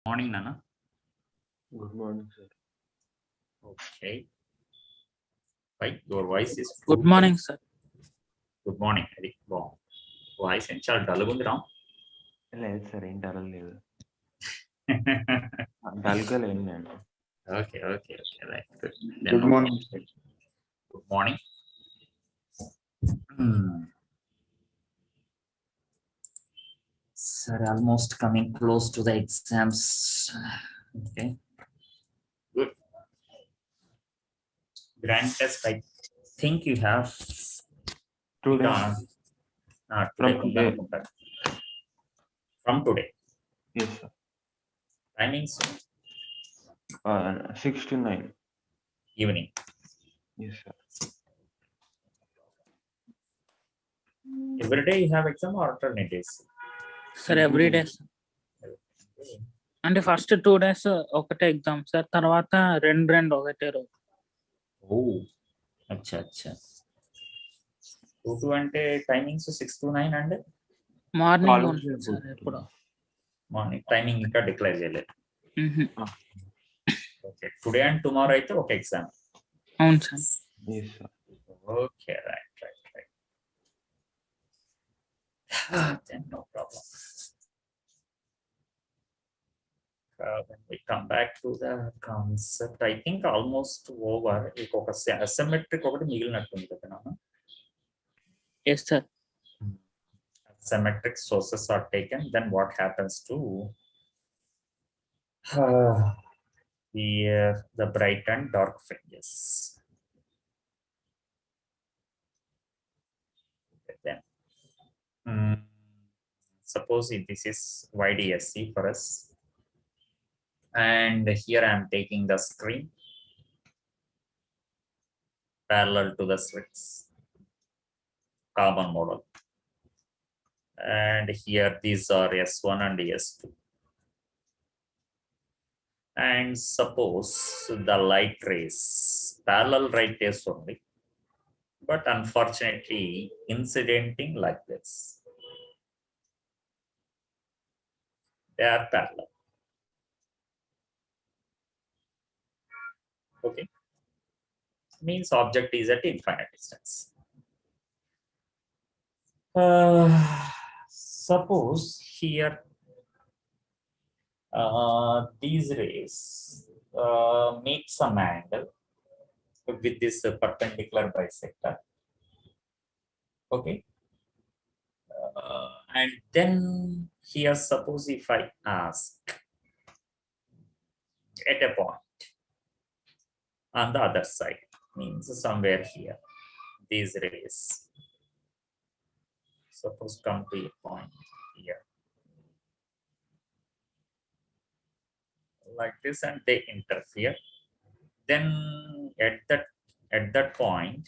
Morning, Nana. Good morning, sir. Okay. Right, your voice is Good morning, sir. Good morning. Very long. Voice and చాలా డల్గా ఉంది రా. లేదు sir ఏం dull డల్గా లేను నేను. Okay. Right. Good. Good morning. Good morning. Sir, almost coming close to the exams. Okay. Good. Grand test, I think you have. Today, Today. From today. From today. yes sir. Timings 6 to 9. evening. Yes sir. Every day you have exam or alternate days? Sir, every day, sir. అంటే first 2 days ఒకటే exam sir, తర్వాత రెండు ఒకటే రోజు. Oh, అచ్చా. 2 అంటే timings 6 to 9 అండి. Morning College ఉంటుంది సార్ ఎప్పుడు. మార్నింగ్ టైమింగ్ ఇంకా డిక్లేర్ చేయలేదు. ఓకే, టుడే అండ్ టుమారో అయితే ఒక ఎగ్జామ్. అవును sir. Yes sir. Okay, right. Then no problem. When we come back to the concept, I think almost over. ఒక asymmetric ఒకటి మిగిలినట్టుంది కదా నాన్న. Yes sir. Symmetric sources are taken, then what happens to the bright and dark fringes? Then suppose this is YDSC for us, and here I am taking the screen parallel to the slits, carbon model, and here these are S1 and S2, and suppose the light rays, parallel light rays only, but unfortunately incidenting like this. They are parallel. Okay, means object is at infinite distance. Suppose here these rays make some angle with this perpendicular bisector. Okay, and then here suppose if I ask at a point on the other side, means somewhere here, these rays suppose come to a point here like this, and they interfere. Then at that point,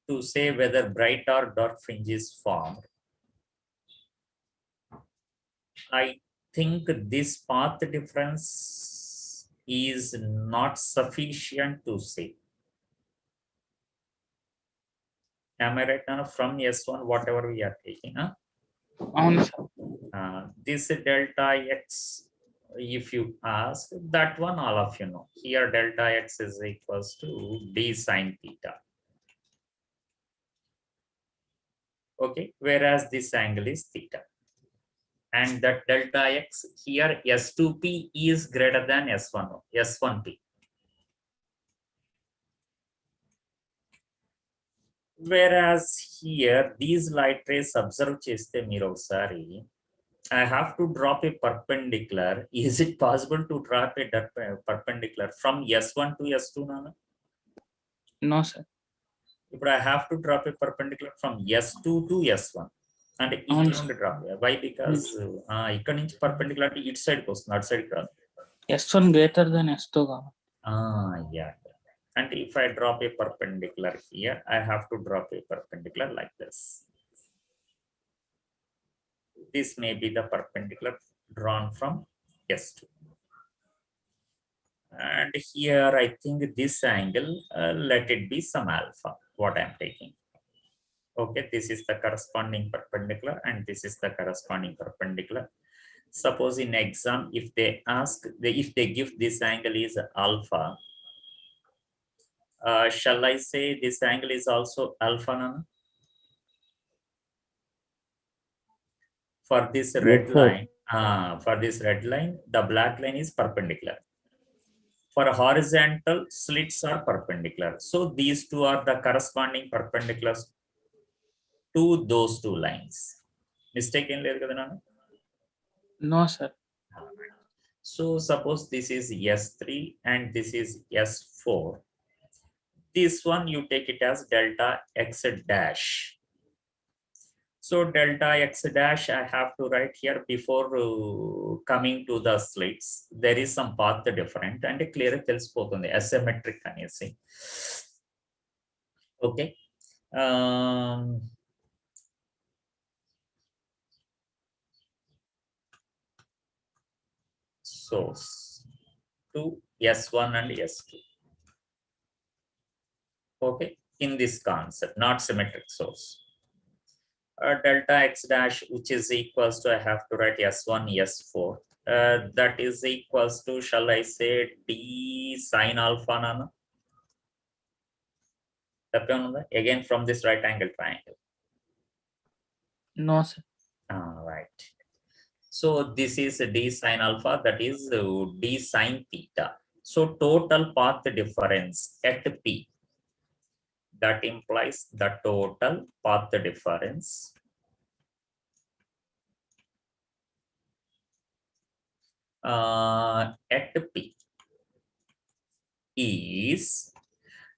to say whether bright or dark fringe is formed, I think this path difference is not sufficient to say. Am I right now? From S1, whatever we are taking, అవును sir. this delta x, if you ask that one, all of you know. Here delta x is equals to d sine theta. Okay, whereas this angle is theta, and that delta x here S2p is greater than S1p. Whereas here these light rays observe cheste meer okasari, I have to drop a perpendicular. Is it possible to drop a perpendicular from S1 to S2 nana? No sir. ఇప్పుడు I have to drop a perpendicular from S2 to S1, అంటే ఇక్కడ నుండి drop. Why? Because ఇక్కడ నుంచి perpendicular అంటే ఇటు సైడ్కి వస్తుంది, అటు సైడ్కి రాదు. S1 గ్రేటర్ దెన్ S2 కాబట్టి. Yeah. And if I drop a perpendicular here, I have to drop a perpendicular like this. This may be the perpendicular drawn from S2. And here I think this angle, let it be some alpha, what I am taking. Okay, this is the corresponding perpendicular and this is the corresponding perpendicular. Suppose in exam, if they ask, if they give this angle is alpha, shall I say this angle is also alpha, Nana? For this red line, the black line is perpendicular. For horizontal, slits are perpendicular. So these two are the corresponding perpendiculars to those two lines. Mistake in there, Nana? No, sir. So suppose this is S3 and this is S4. This one you take it as delta X dash. So delta X dash I have to write here before coming to the slits. There is some path different and clear telesipotundi asymmetric anesi. Okay. Source to S1 and S2. Okay, in this concept, not symmetric source. Delta X dash, which is equals to, I have to write S1, S4. That is equals to, shall I say, D sine alpha, Nana? Again from this right angle triangle. No, sir. Right. So this is D sine alpha, that is D sine theta. So total path difference at P. That implies the total path difference at P is,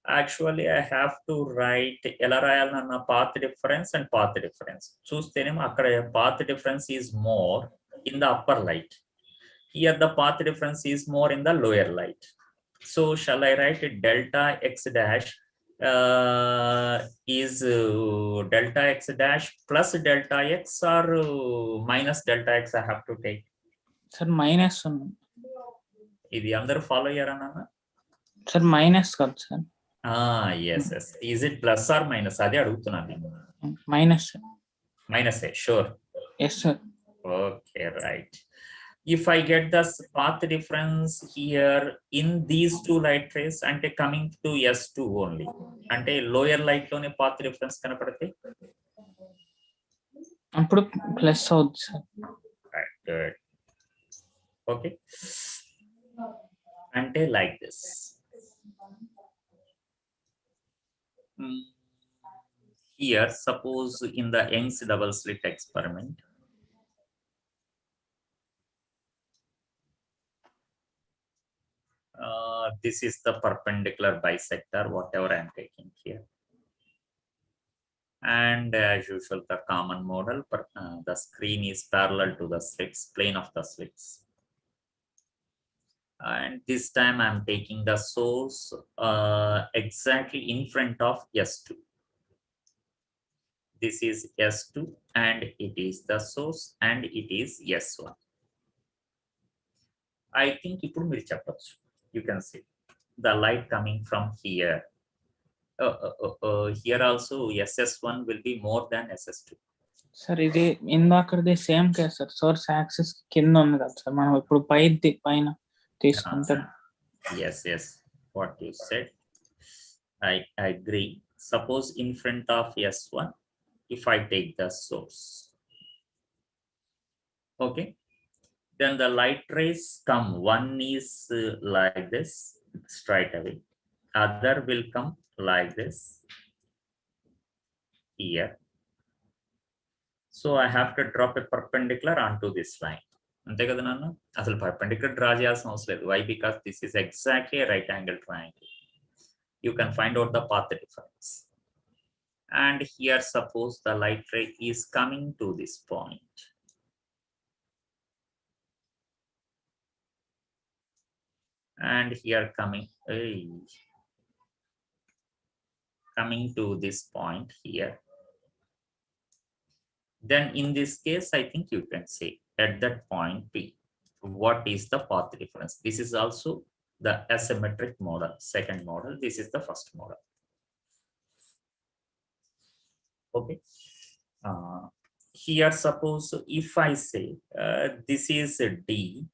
actually I have to write LRIL path difference and path difference. Path difference is more in the upper light. Here the path difference is more in the lower light. So shall I write delta X dash is delta X dash plus delta X or minus delta X I have to take? Sir, minus one. Idi andaru follow cheyara? Sir, minus kaadu, sir. Yes. Is it plus or minus? Adi adugutunnanu. Minus. Minus, sure. Yes, sir. Okay, right. If I get the path difference here in these two light rays and coming to S2 only, and lower light lone path difference kanapadate. Appudu plus avuddu, sir. Right, good. Okay. And like this. Here, suppose in the Young's double slit experiment, this is the perpendicular bisector, whatever I am taking here. And as usual, the common model, the screen is parallel to the slits, plane of the slits. And this time I'm taking the source exactly in front of S2. This is S2 and it is the source and it is S1. I think you can see the light coming from here. Here also SS1 will be more than SS2. Sir, ఇది ఇందాకది same case sir. Source axis కింద ఉంది కదా sir, మనం ఇప్పుడు పైన తీసుకుంటాం. Yes, what you said, I agree. Suppose in front of S1, if I take the source, okay, then the light rays come. One is like this straight away, other will come like this here. So I have to drop a perpendicular onto this line. అంతే కదా నాన్న, అసలు perpendicular draw చేయాల్సిన అవసరం లేదు. Why? Because this is exactly a right angle triangle. You can find out the path difference. And here suppose the light ray is coming to this point. And here coming to this point here. Then in this case, I think you can say at that point P, what is the path difference? This is also the asymmetric model, second model. This is the first model. Okay. here suppose if I say this is a D,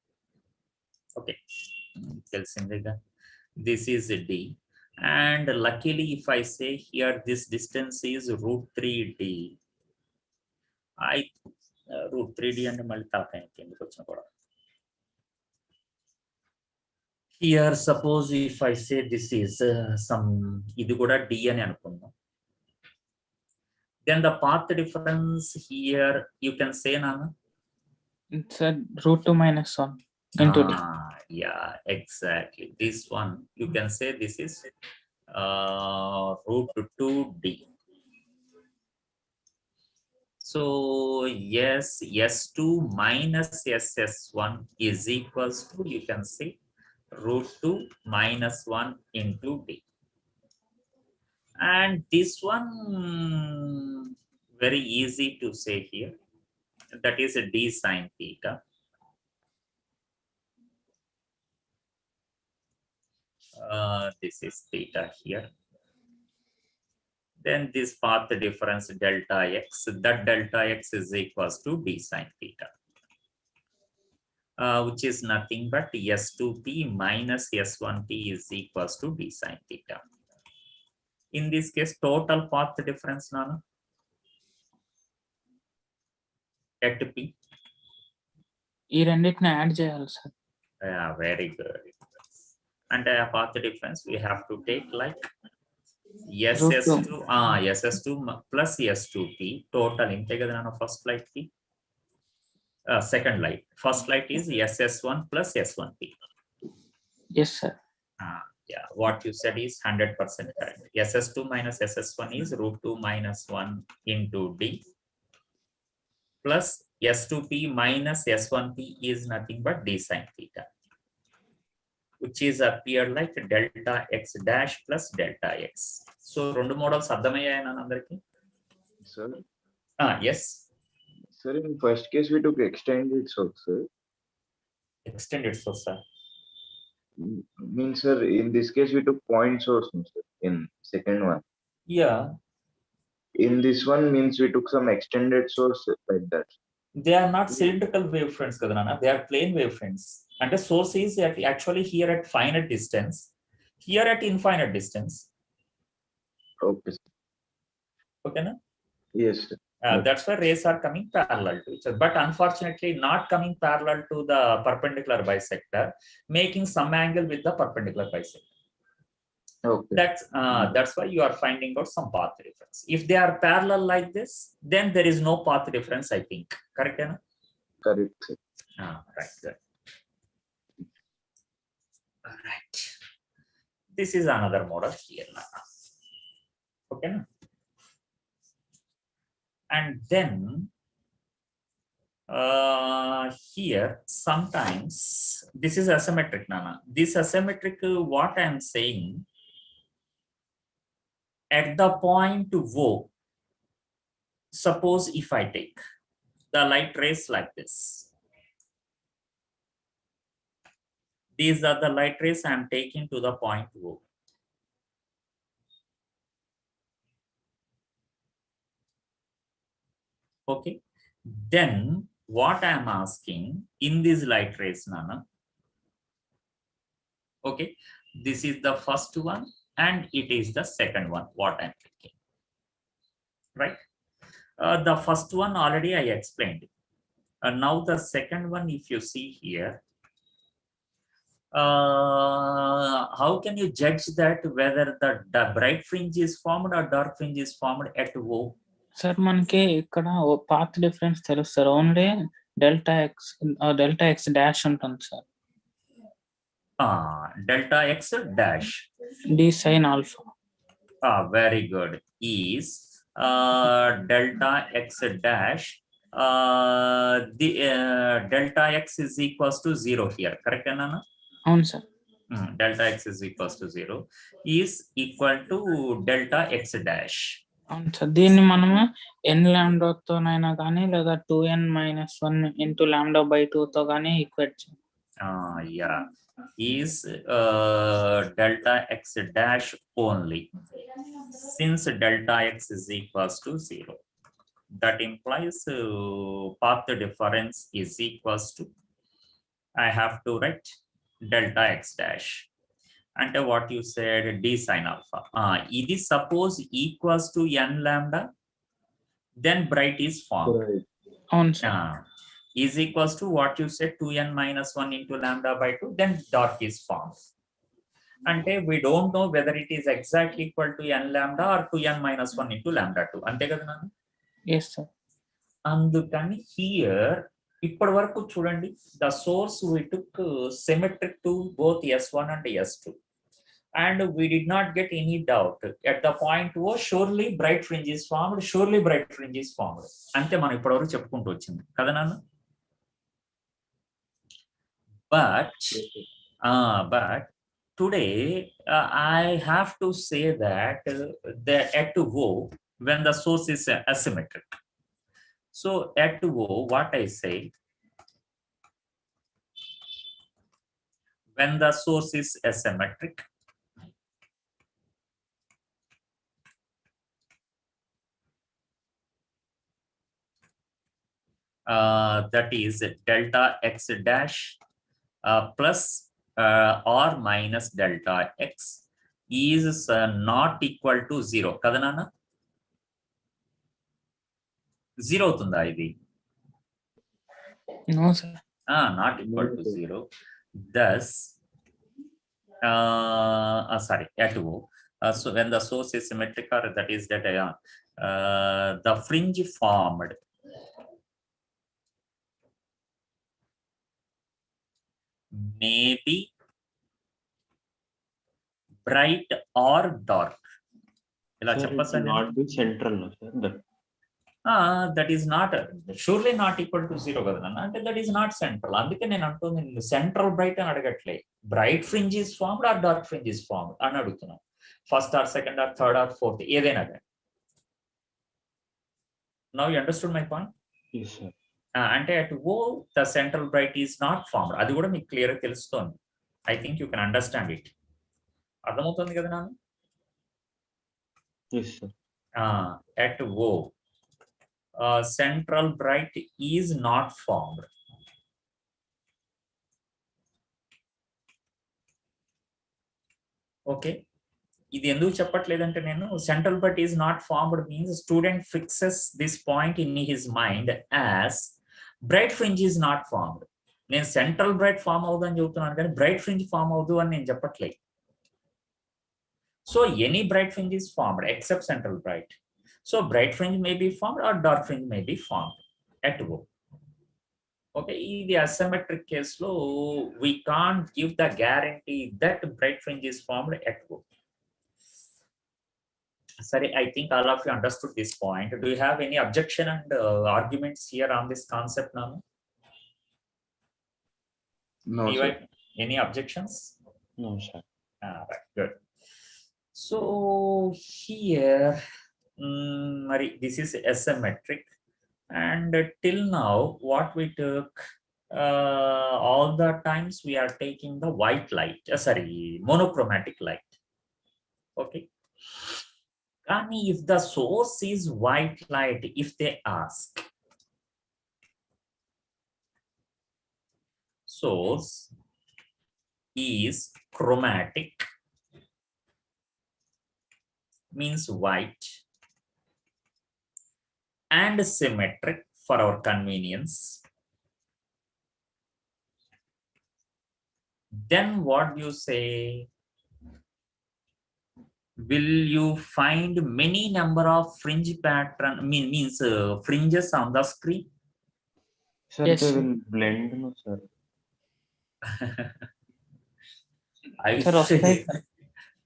okay, this is a D, and luckily if I say here this distance is root 3D, I root 3D and multiply here suppose if I say this is some idu kuda D ani anukunnam, then the path difference here you can say Nana. It's a root 2 minus 1 into D. Yeah, exactly. This one you can say this is root 2D. So yes, S2 minus SS1 is equals to, you can say, root 2 minus 1 into D. And this one very easy to say here, that is a D sine theta. This is theta here. Then this path difference delta x, that delta x is equals to D sine theta, which is nothing but S2p minus S1p is equals to D sine theta. In this case, total path difference, Nana, at p. ఈ రెండింటిని add చేయాలి sir. Yeah, very good. And path difference we have to take like SS2 SS2 plus S2p total inte kada nana first light p, second light, first light is SS1 plus S1p. Yes sir. Yeah, what you said is 100% correct. SS2 minus SS1 is root 2 minus 1 into D, plus S2p minus S1p is nothing but D sine theta, which is appear like delta x dash plus delta x. So రెండు models అర్థమయ్యాయనా అందరికి? Sir, Yes. sir, in first case we took extended source, sir. Extended source, sir. Means, sir, in this case we took point source, no, sir, in second one. Yeah, In this one means we took some extended source like that. they are not cylindrical wavefronts kada nana, they are plane wavefronts. And the source is actually here at finite distance, here at infinite distance. Okay, sir. Okay, na? Yes, sir. That's why rays are coming parallel to each other, but unfortunately not coming parallel to the perpendicular bisector, making some angle with the perpendicular bisector. Okay. That's why you are finding out some path difference. If they are parallel like this, then there is no path difference, I think. Correct, na? Correct, sir. Right, good. All right. This is another model here. Okay, na? And then here sometimes this is asymmetric, Nana. This asymmetric, what I am saying, at the point O, suppose if I take the light rays like this, these are the light rays I am taking to the point O. Okay, then what I am asking in these light rays, Nana, okay, this is the first one and it is the second one, what I am thinking, right? The first one already I explained. Now the second one, if you see here, how can you judge that whether the bright fringe is formed or dark fringe is formed at O? Sir మనకి ఇక్కడ path difference తెలుస్తారు, only delta x dash ఉంటుంది sir. Delta x dash D sin alpha. Very good. Is delta x dash the delta x is equals to 0 here, correct, Nana? అవును sir. Delta x is equals to 0 is equal to delta x dash. అవును sir, దీన్ని మనము n లాంబ్డాతోనైనా కానీ లేదా 2n - 1 into λ/2తో కానీ equate చేయాలి. Yeah, is delta x dash only, since delta x is equals to 0. that implies path difference is equals to, I have to write delta x dash. And what you said, d sin alpha. It is suppose equals to n lambda, then bright is formed. Right. అవును sir. Is equals to what you said, 2n minus 1 into lambda by 2, then dark is formed. Ante we don't know whether it is exactly equal to n lambda or 2n minus 1 into lambda 2. Ante kada nanu? Yes sir. అందుకని here ఇప్పటి వరకు చూడండి, the source we took symmetric to both S1 and S2, and we did not get any doubt at the point was surely bright fringe is formed, surely bright fringe is formed. అంతే మనం ఇప్పటి వరకు చెప్పుకుంటూ వచ్చింది కదా నాన్న. But today I have to say that at O, when the source is asymmetric, so at O, what I say, when the source is asymmetric, that is delta x dash plus or minus delta x is not equal to 0. Kada nana? 0 అవుతుందా ఇది? No sir. Not equal to 0. Thus, sorry, at O. So when the source is symmetric, or that is that the fringe formed may be bright or dark. ఇలా Sir, it చెప్పొచ్చా will నేను? not be central, no, sir. That is not surely not equal to 0 కదా నాన్న. అంటే that is not central. అందుకే నేను అంటుంది central bright అని అడగట్లే, bright fringe is formed or dark fringe is formed అని అడుగుతున్నాను. First or second or third or fourth ఏదైనా కానీ. Now you understood my point? Yes, sir. అంటే at O the central bright is not formed. అది కూడా మీకు clear గా తెలుస్తోంది. I think you can understand it. అర్థమవుతుంది కదా నాన్న? Yes, sir. At O, central bright is not formed. Okay. ఇది ఎందుకు చెప్పట్లేదంటే నేను central bright is not formed means student fixes this point in his mind as bright fringe is not formed. నేను central bright form అవుతుందని చెబుతున్నాను కానీ bright fringe form అవుదు అని నేను చెప్పట్లేదు. So any bright fringe is formed except central bright. So bright fringe may be formed or dark fringe may be formed at O. Okay, in the asymmetric case, we can't give the guarantee that bright fringe is formed at O. Sorry, I think all of you understood this point. Do you have any objection and arguments here on this concept now? No, sir. Any objections? No, sir. Right, good. So here, this is asymmetric, and till now what we took, all the times we are taking the white light, monochromatic light. Okay, Kani, if the source is white light, if they ask source is chromatic, means white, and symmetric for our convenience, then what do you say? Will you find many number of fringe pattern means fringes on the screen? Sir, Yes, they sir. will blend, no, sir. Sir, వస్తాయి sir.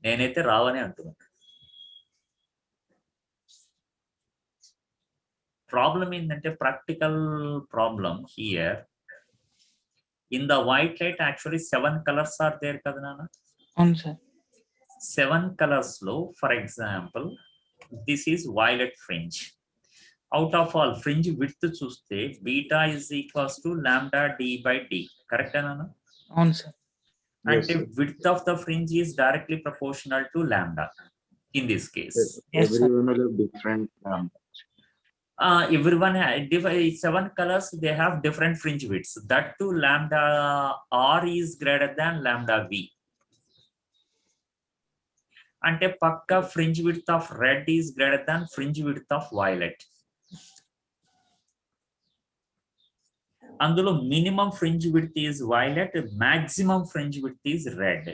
నేనైతే రావని అంటున్నాను. Problem ఏంటంటే practical problem here. In the white light, actually 7 colors are there కదా నాన్న. అవును sir. 7 colors లో, for example, this is violet fringe. Out of all fringe width చూస్తే beta is equals to lambda d by d. Correct నాన్న? అవును sir. And Yes, the sir. width of the fringe is directly proportional to lambda in this case. Yes, sir. Everyone will have different. Everyone seven colors, they have different fringe widths. That too, lambda r is greater than lambda v. అంటే పక్క fringe width of red is greater than fringe width of violet. అందులో minimum fringe width is violet, maximum fringe width is red.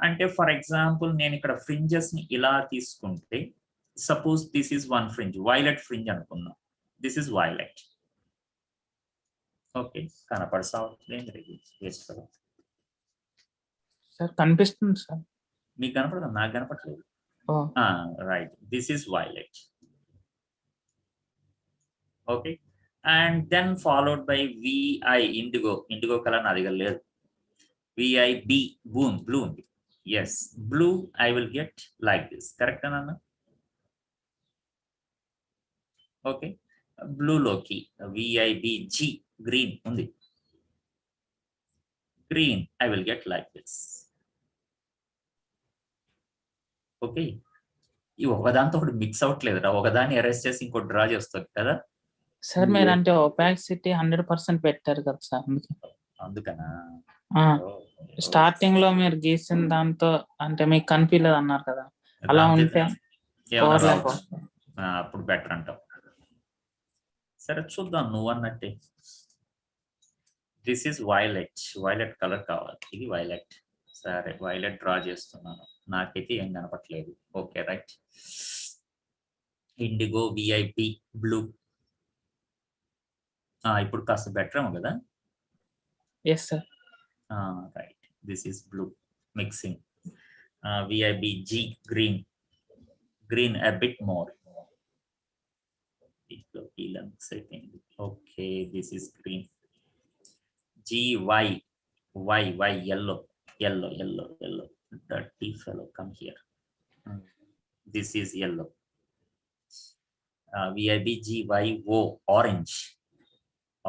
అంటే for example నేను ఇక్కడ fringes ని ఇలా తీసుకుంటే, suppose this is one fringe, violet fringe అనుకుందాం. This is violet. Okay, కనపడలేదు sir కనిపిస్తుంది సార్. మీకు కనపడదా? నాకు కనపడలేదు. Right, this is violet. Okay, and then followed by VI indigo. Indigo colour నా దగ్గర లేదు. VIB blue ఉంది. Yes, blue I will get like this. Correct Anna? Okay, blue loki VIBG green undi. Green I will get like this. Okay, ఈ ఒకదాంతో ఒకటి mix అవట్లేదురా, ఒకదాన్ని arrest చేసి ఇంకోటి draw చేస్తారు కదా సార్. మీరు అంటే ఒపాసిటీ 100% పెట్టారు కదా సార్, అందుకనా? స్టార్టింగ్ లో మీరు గీసిన దాంతో అంటే మీకు కనిపించలేదు అన్నారు కదా, అలా ఉంటే అప్పుడు బెటర్ అంటావు. సరే చూద్దాం, నువ్వు అన్నట్టే. This is violet. Violet colour కావాలి, ఇది వైలెట్. సరే, వైలెట్ డ్రా చేస్తున్నాను. నాకైతే ఏం కనపట్లేదు. Okay, right. Indigo VIP blue. ఇప్పుడు కాస్త బెటర్ ఏమో కదా? Yes sir. Right, this is blue mixing. VIBG green a bit more. Okay, this is green. GY yellow. Dirty fellow, come here. This is yellow. VIBGYO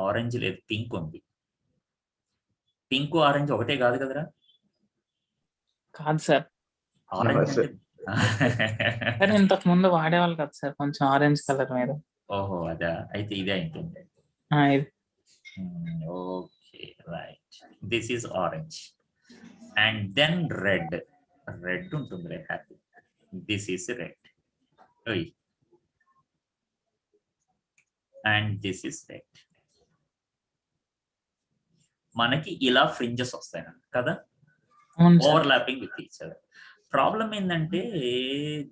orange లేదు, pink ఉంది. Pink orange ఒకటే కాదు కదరా? కాదు sir, orange ఇంతకు ముందు వాడేవాళ్ళు కదా సార్ కొంచెం ఆరెంజ్ కలర్ మీద. ఓహో, అదా, అయితే ఇదే ఉంటుంది. Okay, right. This is orange and then red ఉంటుంది. Happy, this is red. And this is red. మనకి ఇలా ఫ్రింజెస్ వస్తాయి కదా, overlapping with each other. Problem ఏంటంటే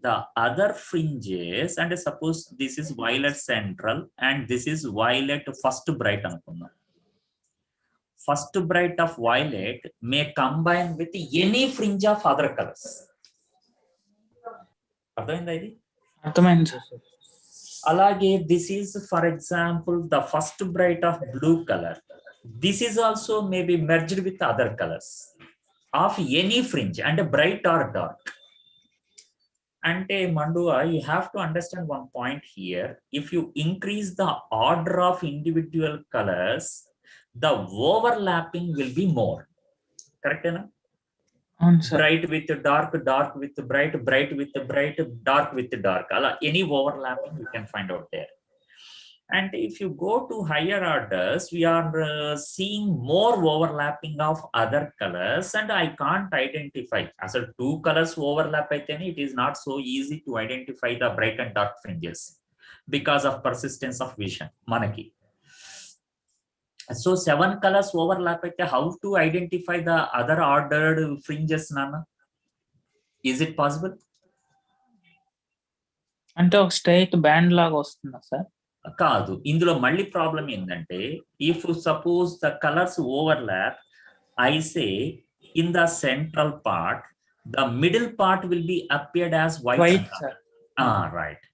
ద అదర్ ఫ్రింజెస్, అంటే suppose this is violet central and this is violet first bright అనుకుందాం. First bright of violet may combine with any fringe of other colours. అర్థమైందా ఇది? అర్థమైంది. అలాగే this is for example the first bright of blue colour. This is also maybe merged with other colors of any fringe and bright or dark. Ante Mandua, you have to understand one point here. If you increase the order of individual colors, the overlapping will be more. Correct enough? Bright with dark, dark with bright, bright with bright, dark with dark. Any overlapping you can find out there. And if you go to higher orders, we are seeing more overlapping of other colors, and I can't identify. As a two colors overlap, it is not so easy to identify the bright and dark fringes because of persistence of vision. Manaki. So 7 colors overlap. How to identify the other ordered fringes, Nana? Is it possible? అంటే ఒక straight band లాగా వస్తుందా sir? కాదు, ఇందులో మళ్ళీ problem ఏంటంటే if suppose the colours overlap, I say in the central part the middle part will be appeared as white. Right,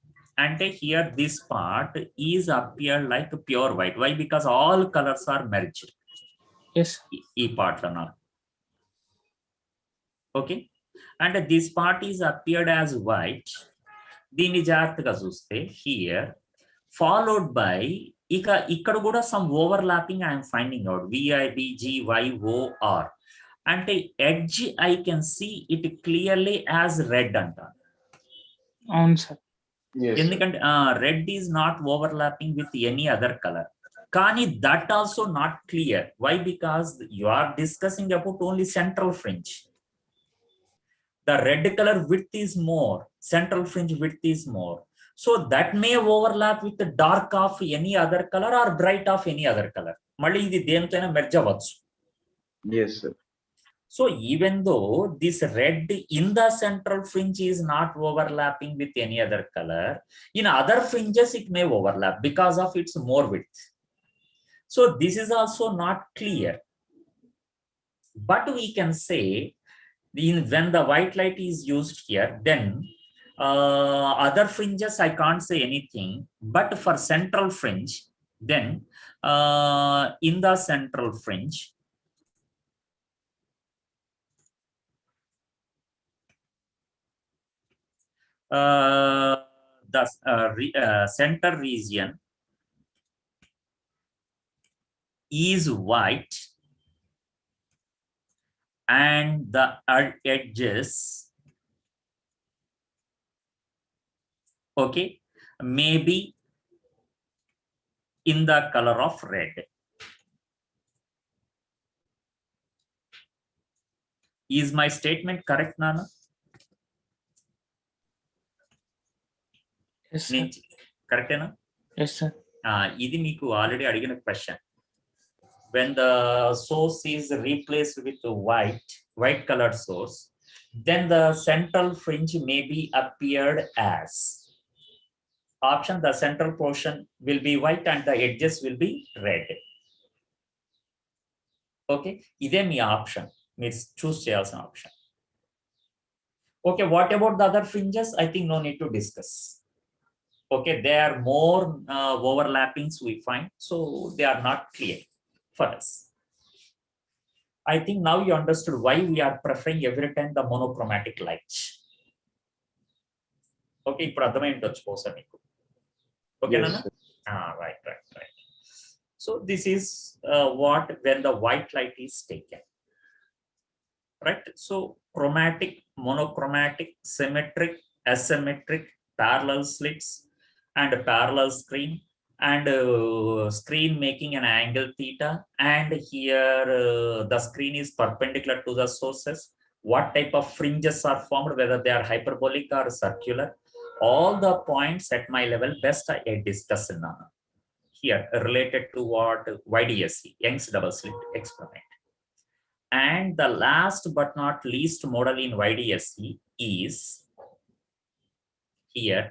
అంటే here this part is appeared like pure white. Why? Because all colours are merged ఈ part లో. Okay, అంటే this part is appeared as white. దీన్ని జాగ్రత్తగా చూస్తే here followed by ఇక్కడ కూడా some overlapping I am finding out. VIBGYOR అంటే edge I can see it clearly as red అంటారు. అవును సార్. Yes, sir. ఎందుకంటే red is not overlapping with any other colour. కానీ that also not clear. Why? Because you are discussing about only central fringe. The red color width is more, central fringe width is more. So that may overlap with the dark of any other color or bright of any other color. మళ్ళీ ఇది దేనితోనైనా merge అవ్వచ్చు. Yes, sir. So even though this red in the central fringe is not overlapping with any other color, in other fringes it may overlap because of its more width. So this is also not clear. But we can say when the white light is used here, then other fringes I can't say anything, but for central fringe, then in the central fringe, the center region is white and the edges, okay, maybe in the color of red. Is my statement correct, Nana? Yes, sir. Correct, Nana? Yes, sir. ఇది మీకు already అడిగిన question. When the source is replaced with white colored source, then the central fringe may be appeared as option. The central portion will be white and the edges will be red. Okay, ఇదే మీ option, మీరు చూస్ చేయాల్సిన option. Okay, what about the other fringes? I think no need to discuss. Okay, there are more overlappings we find, so they are not clear for us. I think now you understood why we are preferring every time the monochromatic light. Okay, ఇప్పుడు అర్థమైండొచ్చు బహుశా మీకు. Okay, Yes, Nana? sir. Right. So this is what when the white light is taken. Right? So chromatic, monochromatic, symmetric, asymmetric, parallel slits, and parallel screen, and screen making an angle theta, and here the screen is perpendicular to the sources. What type of fringes are formed, whether they are hyperbolic or circular, all the points at my level best I discuss here related to what YDSC, Young's double slit experiment. And the last but not least model in YDSC is here.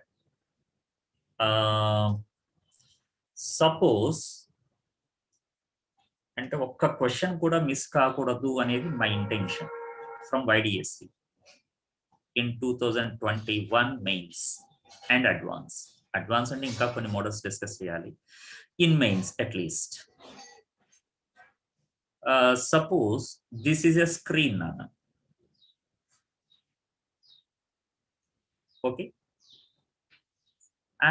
Suppose అంటే ఒక్క question కూడా miss కాకూడదు అనేది my intention from YDSC in 2021 mains and advance అంటే ఇంకా కొన్ని models discuss చేయాలి. In mains at least suppose this is a screen, Nana. Okay,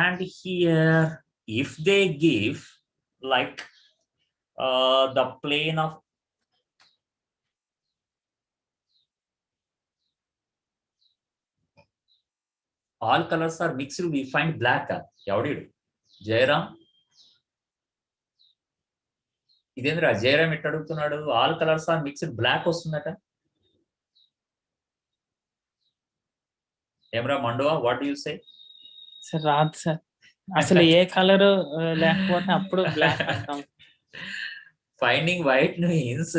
and here if they give like the plane of all colors are mixed, we find black. Yavadidu Jairam, ఇదేంద్రా జయరామ్ ఎట్లా అడుగుతున్నాడు? All colours are mixed, black వస్తుందట. ఏమరా మండువా, what do you say? Sir రాదు sir, అసలు ఏ colour లేకపోతే అప్పుడు బ్లాక్ అంటాం. Finding white means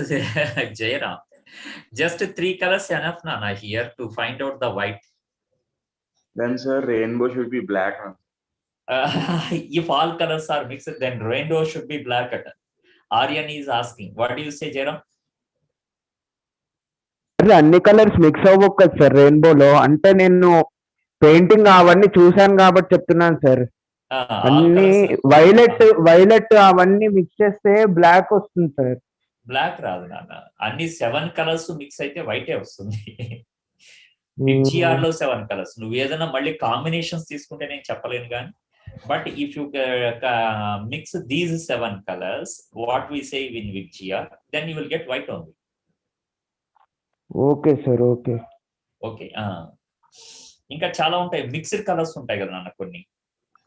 Jairam just 3 colors enough, Nana, here to find out the white. Then sir, rainbow should be black. If all colors are mixed, then rainbow should be black. Aryan is asking, what do you say, Jairam? అన్ని colours mix అవ్వవు కదా sir రెయిన్బోలో. అంటే నేను painting అవన్నీ చూసాను కాబట్టి చెప్తున్నాను sir. అన్ని వైలెట్ అవన్నీ మిక్స్ చేస్తే బ్లాక్ వస్తుంది సార్. బ్లాక్ రాదు నాన్న, అన్ని 7 కలర్స్ మిక్స్ అయితే వైటే వస్తుంది. మిర్చిఆర్ లో 7 కలర్స్, నువ్వు ఏదైనా మళ్ళీ కాంబినేషన్స్ తీసుకుంటే నేను చెప్పలేను కానీ, but if you mix these 7 colours, what we say in మిర్చిఆర్, then you will get white only. Okay sir, okay. Okay, ఇంకా చాలా ఉంటాయి, మిక్స్డ్ కలర్స్ ఉంటాయి కదా నాన్న కొన్ని.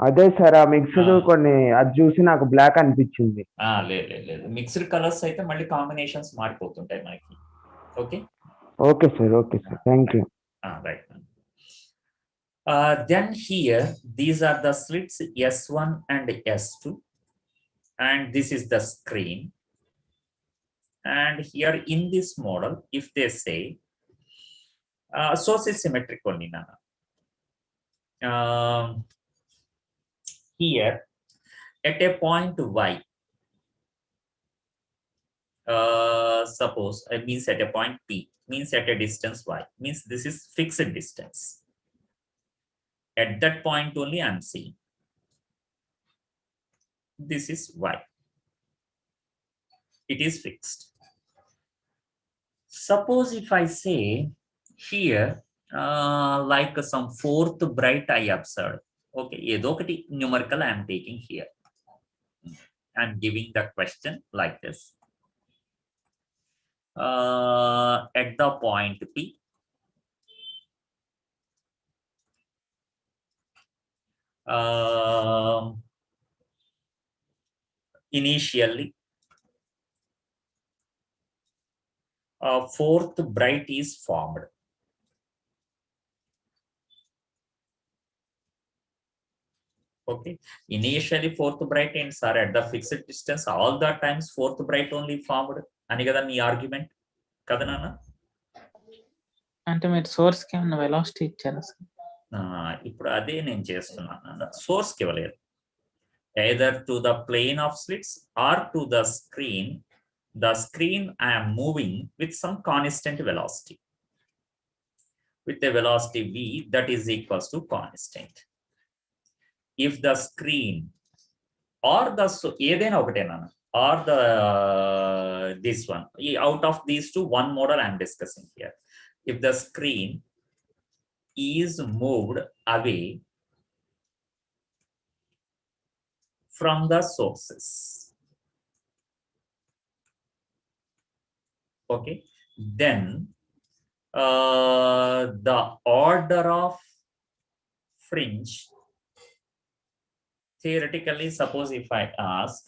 అదే సార్ ఆ మిక్స్డ్ ఆ. కొన్ని అది చూసి నాకు బ్లాక్ అనిపించింది. లేదు మిక్స్డ్ కలర్స్ అయితే మళ్ళీ కాంబినేషన్స్ మారిపోతుంటాయి మనకి. Okay okay sir thank you. Right. Then here these are the slits S1 and S2, and this is the screen. And here in this model, if they say source is symmetric only, Nana. Here at a point Y, suppose it means at a point P, means at a distance Y, means this is fixed distance. At that point only I am seeing this is Y. It is fixed. Suppose if I say here like some fourth bright I observed. Okay, ఏదో ఒకటి numerical I am taking here. I am giving the question like this. At the point P, initially fourth bright is formed. Okay, initially fourth bright ends are at the fixed distance, all the times fourth bright only formed అని కదా మీ argument కదా నాన్న? అంటే మీరు source కి ఏమైనా velocity ఇచ్చారా sir? ఇప్పుడు అదే నేను చేస్తున్నాను, సోర్స్ కి ఇవ్వలేదు. either to the plane of slits or to the screen I am moving with some constant velocity, with a velocity v that is equals to constant. If the screen or the ఏదైనా ఒకటేనా or the this one, out of these two one model I am discussing here. If the screen is moved away from the sources, okay, then the order of fringe, theoretically, suppose if I ask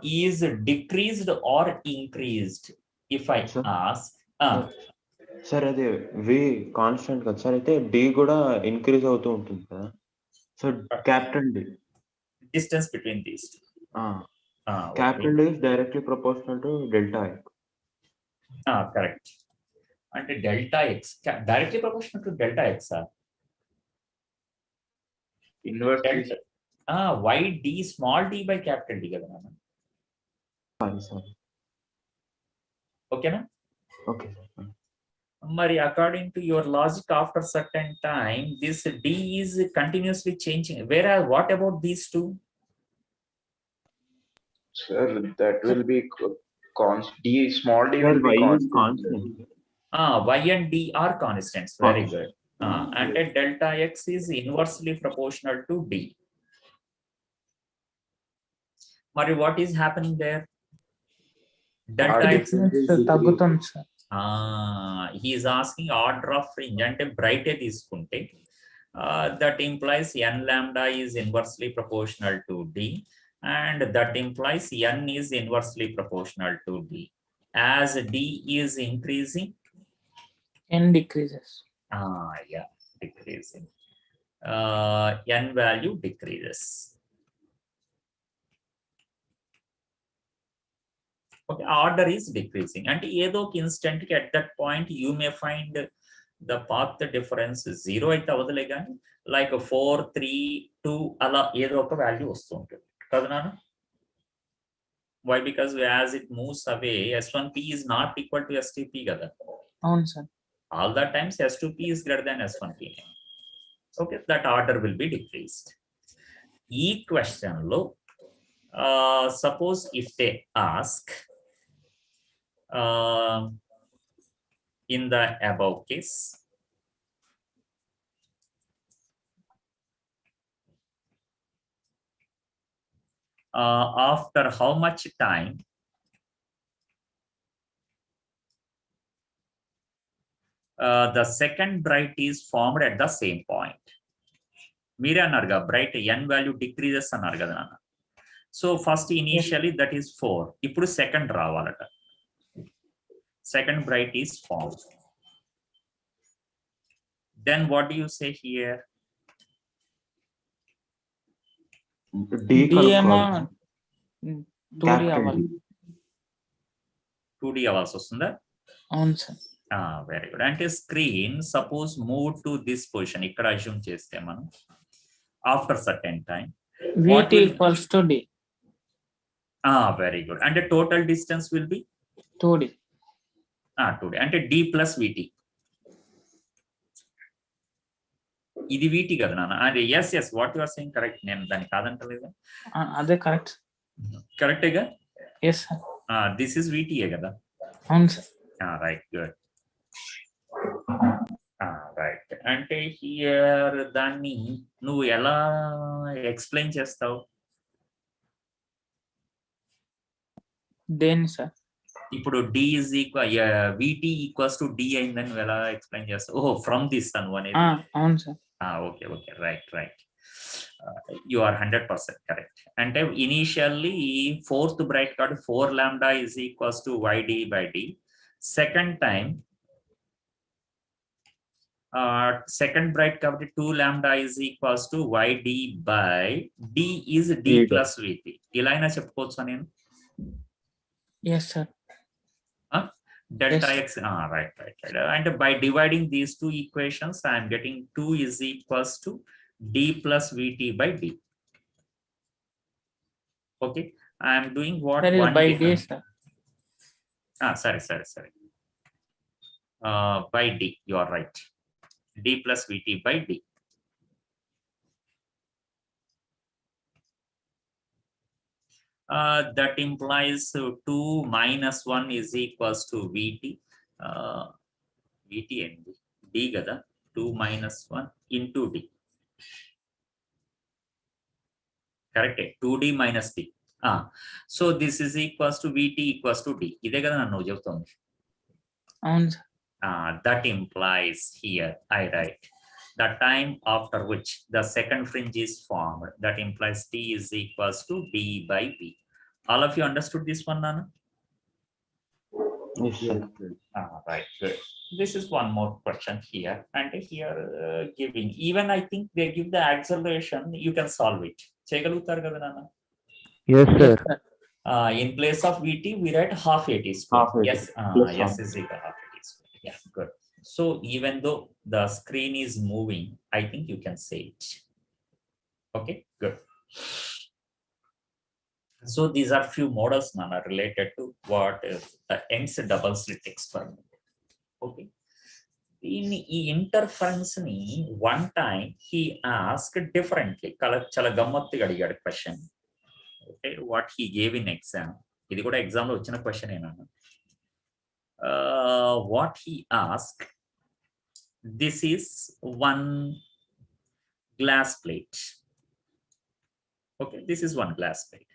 is decreased or increased, if I Sir? ask sir అది V constant కదా sir, అయితే D కూడా increase అవుతూ ఉంటుంది కదా sir. Capital D distance between these two, capital D is directly proportional to delta X. correct. అంటే delta x directly proportional to delta x Inverse. y d small d by capital D కదా నాన్న? Sir ఓకేనా? Okay sir. మరి according to your logic, after certain time this d is continuously changing, whereas what about these two? Sir, that will be d small d will be constant. Y and d are constants. Very good. And delta x is inversely proportional to d. Mari, what is happening there? Delta x తగ్గుతుంది sir. he is asking order of fringe అంటే bright తీసుకుంటే that implies n lambda is inversely proportional to d, and that implies n is inversely proportional to d. As d is increasing, n decreases. yeah, decreasing, n value decreases. Okay, order is decreasing, and ఏదో ఒక instant కి at that point you may find the path difference 0 అయితే అవదలే కానీ like 4, 3, 2 అలా ఏదో ఒక value వస్తూ ఉంటుంది కదా నాన్న? Why? Because as it moves away, S1p is not equal to S2p కదా? అవును sir. All the times S2p is greater than S1p. Okay, that order will be decreased. ఈ question లో suppose if they ask in the above case, after how much time the second bright is formed at the same point. మీరే అన్నారుగా bright n value decreases అన్నారు కదా నాన్న. So first initially that is 4. ఇప్పుడు second రావాలట. Second bright is formed. Then what do you say here? D ఏమో కనుక్కోవాలి. 2D అవ్వాలి. 2D అవ్వాల్సి వస్తుందా? అవును సార్. Very good. అంటే screen suppose move to this position ఇక్కడ అజ్యూమ్ చేస్తే మనం after certain time VT equals to D. Very good. అంటే total distance will be 2D. 2D అంటే D ప్లస్ VT. ఇది VT కదా నాన్న. అంటే yes what you are saying correct. నేను దాన్ని కాదంటలేదా? అదే కరెక్ట్. కరెక్టేగా? Yes sir. This is VT కదా? అవును సార్. Right, good. రైట్. అంటే హియర్ దాన్ని నువ్వు ఎలా ఎక్స్ప్లెయిన్ చేస్తావు? దేని సార్? ఇప్పుడు D is equal VT equals to D అయిందని నువ్వు ఎలా ఎక్స్ప్లెయిన్ చేస్తావు? ఓహో, ఫ్రమ్ దిస్ అను అనేది. అవును sir. Okay right. You are 100% correct. అంటే ఇనిషియల్లీ ఫోర్త్ బ్రైట్ కాబట్టి 4 lambda is equals to YD by D. Second time second bright కాబట్టి 2 lambda is equals to YD by D is D plus VT. ఇలా అయినా చెప్పుకోవచ్చా నేను? Yes sir. Delta Yes. X, right. And by dividing these two equations, I am getting 2 is equals to D plus VT by D. Okay, I am doing what? That is one by D- D, sir. Sorry. By D, you are right. D plus VT by D. That implies 2 minus 1 is equals to VT. VT and D kada 2 minus 1 into D. Correct? 2D minus D. So this is equals to VT equals to D. Ide kada nannu cheptundi. That implies here I write the time after which the second fringe is formed. That implies T is equals to D by B. All of you understood this one, Nana? Yes, sir. Right, good. This is one more question here, and here giving, even I think they give the acceleration, you can solve it. Chegalutar kada Nana? Yes, sir. In place of VT, we write half AT square. Half AT. Yes, Plus yes one. is equal half AT square. Yeah, good. So even though the screen is moving, I think you can say it. Okay, good. So these are few models, Nana, related to what is the Young's double slit experiment. Okay. In interference ni one time he asked differently. Chala gammatti adigadu question. Okay, what he gave in exam. Idi kuda exam lo vachina question ena. What he asked, this is one glass plate. Okay, this is one glass plate.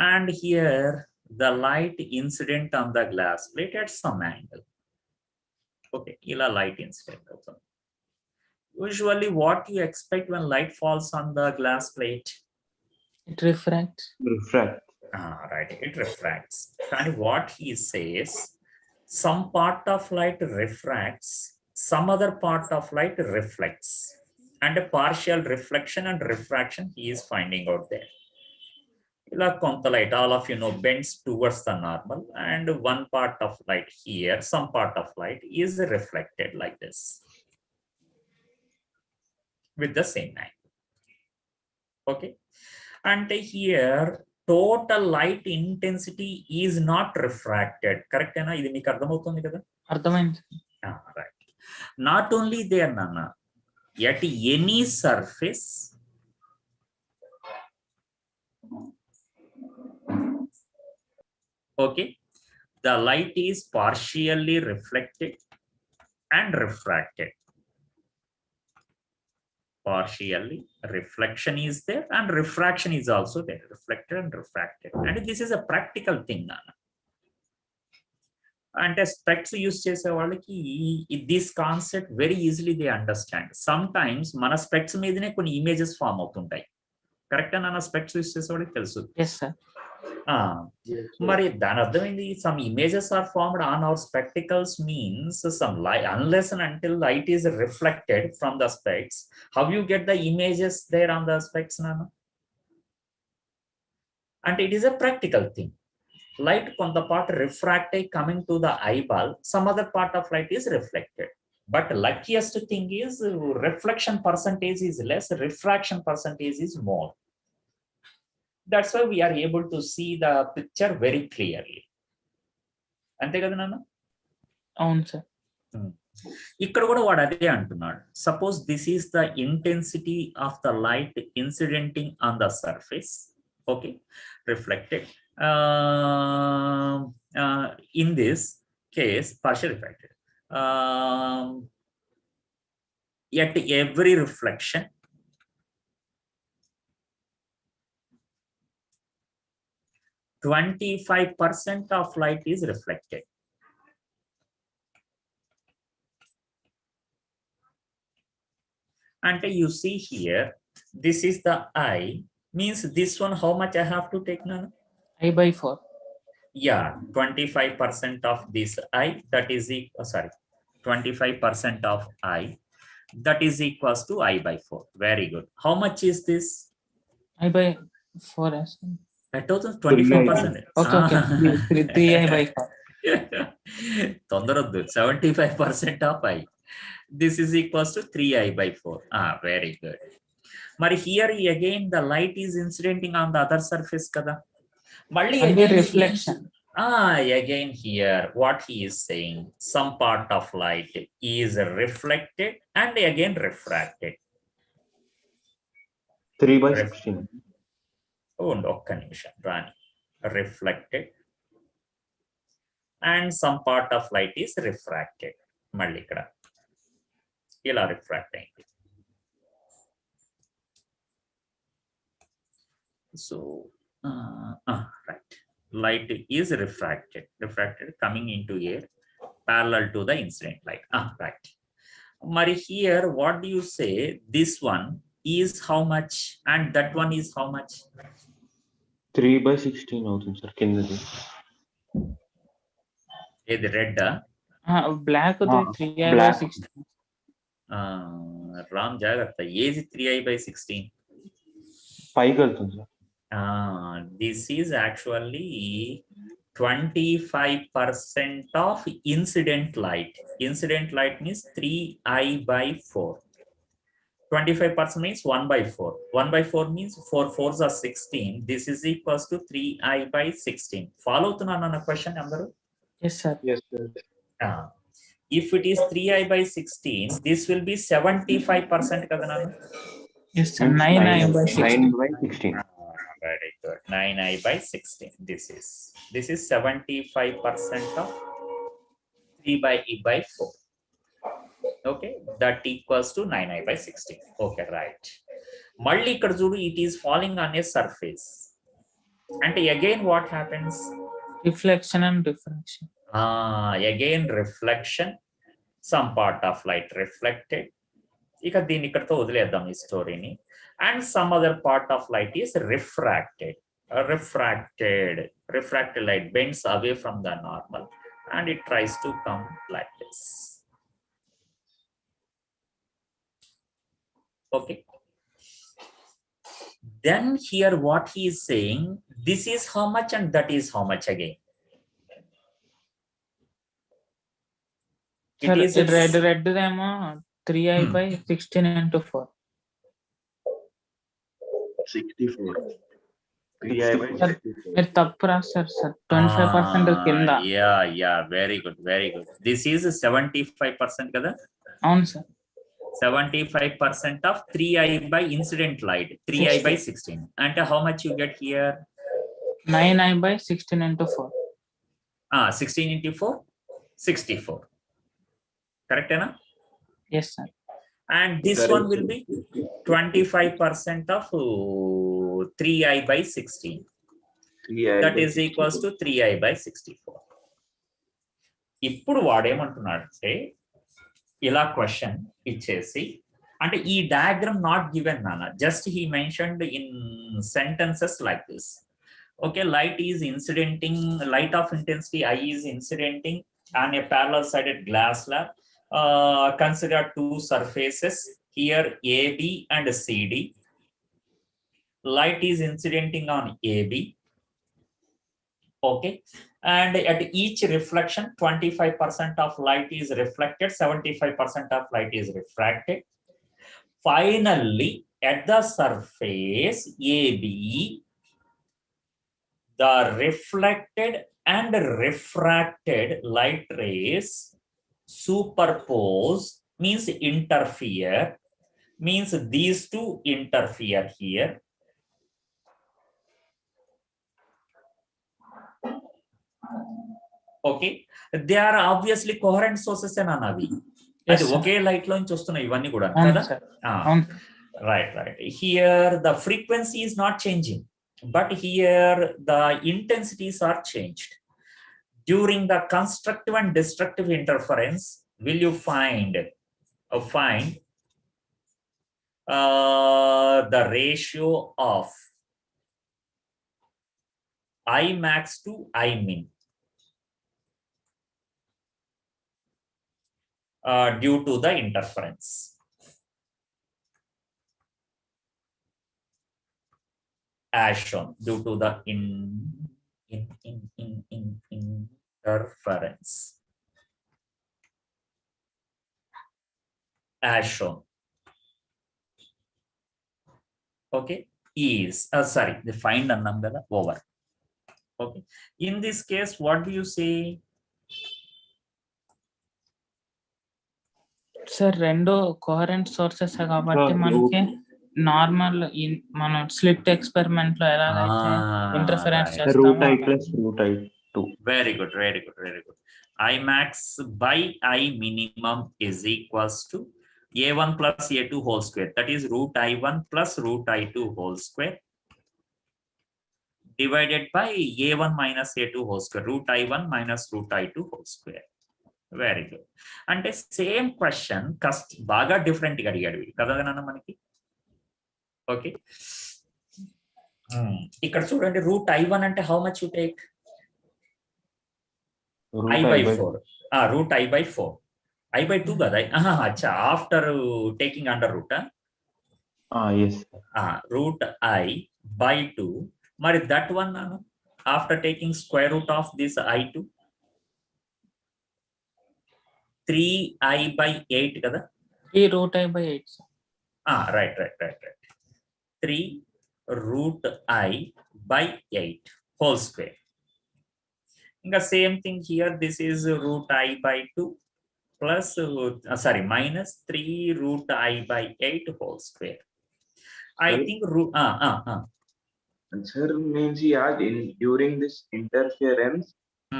And here the light incident on the glass plate at some angle. Okay, ila light incident. Usually what you expect when light falls on the glass plate? It refracts. Refract. Right, it refracts. And what he says, some part of light refracts, some other part of light reflects, and a partial reflection and refraction he is finding out there. Ila konta light, all of you know, bends towards the normal, and one part of light here, some part of light is reflected like this with the same angle. Okay, and here total light intensity is not refracted. Correct? Na? Idi meeku ardhamautundi kada? అర్థమైంది. Right. Not only there, Nana, at any surface, okay, the light is partially reflected and refracted. Partially reflection is there and refraction is also there, reflected and refracted. And this is a practical thing, Nana. అంటే specs use చేసే వాళ్ళకి this concept very easily they understand. Sometimes మన specs మీదనే కొన్ని images form అవుతుంటాయి. Correct అన్న specs use చేసే వాళ్ళకి తెలుసు. Yes sir. మరి దాని అర్థమైంది, some images are formed on our spectacles means some light, unless and until light is reflected from the specs, how you get the images there on the specs నాన్న? అంటే it is a practical thing. Light కొంత part refract coming to the eyeball, some other part of light is reflected. But luckiest thing is reflection percentage is less, refraction percentage is more. That's why we are able to see the picture very clearly. అంతే కదా నాన్న? అవును sir. ఇక్కడ కూడా వాడు అదే అంటున్నాడు. Suppose this is the intensity of the light incidenting on the surface. Okay, reflected. In this case, partial reflected. At every reflection, %25 of light is reflected. And you see here, this is the eye. Means this one, how much I have to take now? I/4. Yeah, 25% of this I, that is 25% of I, that is equals to I/4. Very good. How much is this? I/4 as well. I told you 25%. Okay. 3I/4. తొందరొద్దు, 75% of I. This is equals to 3I/4. Very good. మరి here again the light is incidenting on the other surface kada. Mali again reflection. Again here what he is saying, some part of light is reflected and again refracted. 3/16. ఒక్క నిమిషం రాని. Reflected and some part of light is refracted. మళ్ళీ ఇక్కడ ఇలా refract అయింది. So right, light is refracted coming into air parallel to the incident light. Right. Mari here what do you say, this one is how much and that one is how much? 3/16 అవుతుంది sir కిందది. ఇది red black 3I/16. Ram జాగ్రత్త, ఏది 3I/16? పైకి వెళ్తుంది sir. This is actually 25% of incident light. Incident light means 3I/4. 25% means 1/4. 1/4 means 4 4s are 16. This is equals to 3I/16. Follow to na question number? Yes sir. Yes, sir. If it is 3I/16, this will be 75% kada na? Yes sir. 9I/16. 9/16. Very good. 9I/16. This is 75% of 3/4. Okay, that equals to 9I/16. Okay, right. Malli ikkada chudu, it is falling on a surface. And again what happens? Reflection and diffraction. Again reflection, some part of light reflected. Ika దీన్ని ఇక్కడతో వదిలేద్దాం ఈ స్టోరీని. And some other part of light is refracted. Refracted light bends away from the normal and it tries to come like this. Okay. Then here what he is saying, this is how much and that is how much again? Sir, red ఏమో 3I/16 into 4. 64. మీరు తప్పు రాస్తారు sir. 25% కింద. Yeah, very good. This is 75% కదా? అవును sir. 75% of 3I incident light, 3I/16. And how much you get here? 9I/16 into 4. 16 into 4, 64. Correct ena? Yes sir. And this one will be 25% of 3I/16. That is equals to 3I/64. ఇప్పుడు వాడేమంటున్నాడంటే ఇలా question ఇచ్చేసి, అంటే ఈ diagram not given నాన్న, just he mentioned in sentences like this. Okay, light is incidenting, light of intensity I is incidenting on a parallel sided glass slab. Consider two surfaces here, AB and CD. Light is incidenting on AB. Okay, and at each reflection 25% of light is reflected, 75% of light is refracted. Finally, at the surface AB, the reflected and refracted light rays superpose, means interfere, means these two interfere here. Okay, they are obviously coherent sources and anavi. అది ఒకే light లో నుంచి వస్తున్నాయి ఇవన్నీ కూడా కదా. Right. Here the frequency is not changing, but here the intensities are changed. During the constructive and destructive interference, will you find the ratio of I max to I min due to the interference. As shown, due to the interference, as shown. Okay, is sorry, the find a number over. Okay, in this case, what do you say? Sir రెండు coherent sources కాబట్టి మనకి normal మన slit experiment లో ఎలాగైతే interference root I చేస్తామో plus root ఐ2. Very good. I max by I minimum is equals to A1 plus A2 whole square, that is root I1 plus root I2 whole square divided by A1 minus A2 whole square, root I1 minus root I2 whole square. Very good. అంటే same question బాగా different గా అడిగాడు కదా నాన్న మనకి. Okay, ఇక్కడ చూడండి, route I1 అంటే how much you take? I/4. root I/4. I/2 కదా. అచ్చా, after taking under root. yes root I/2. మరి దట్ వన్ నాన్న after taking square root of this I2, 3I/8 కదా. 3 root I/8. Right. 3 root I/8 whole square. Inga same thing here, this is root I/2 plus minus 3 root I/8 whole square. I think root Sir, means during this interference,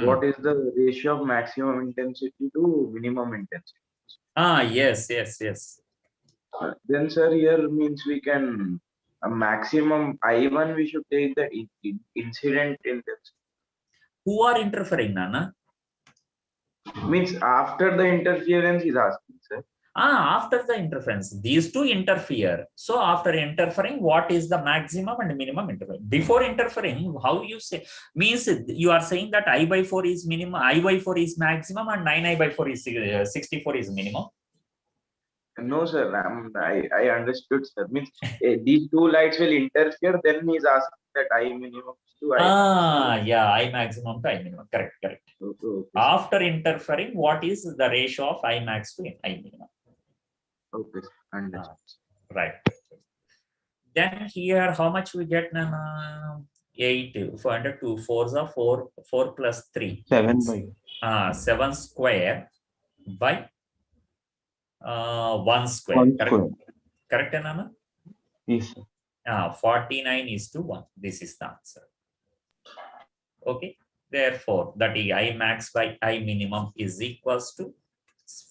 what is the ratio of maximum intensity to minimum intensity? Yes. Then sir, here means we can maximum I1 we should take the incident intensity. Who are interfering, Nana? Means after the interference is asking, sir. After the interference, these two interfere. So after interfering, what is the maximum and minimum interference? Before interfering, how you say, means you are saying that I/4 is minimum, I/4 is maximum, and 9I/4 is 64 is minimum. No sir, I understood, sir. Means these two lights will interfere, then he is asking that I minimum to I. Yeah, I maximum to I minimum. Correct. Okay. After interfering, what is the ratio of I max to I minimum? Okay, understood. Right. Then here, how much we get, Nana? 8. 402 4s are 4 plus 3. 7 square by 1 square. Correct, Nana? Yes, sir. 49:1. This is the answer. Okay. Therefore, that is I max by I minimum is equals to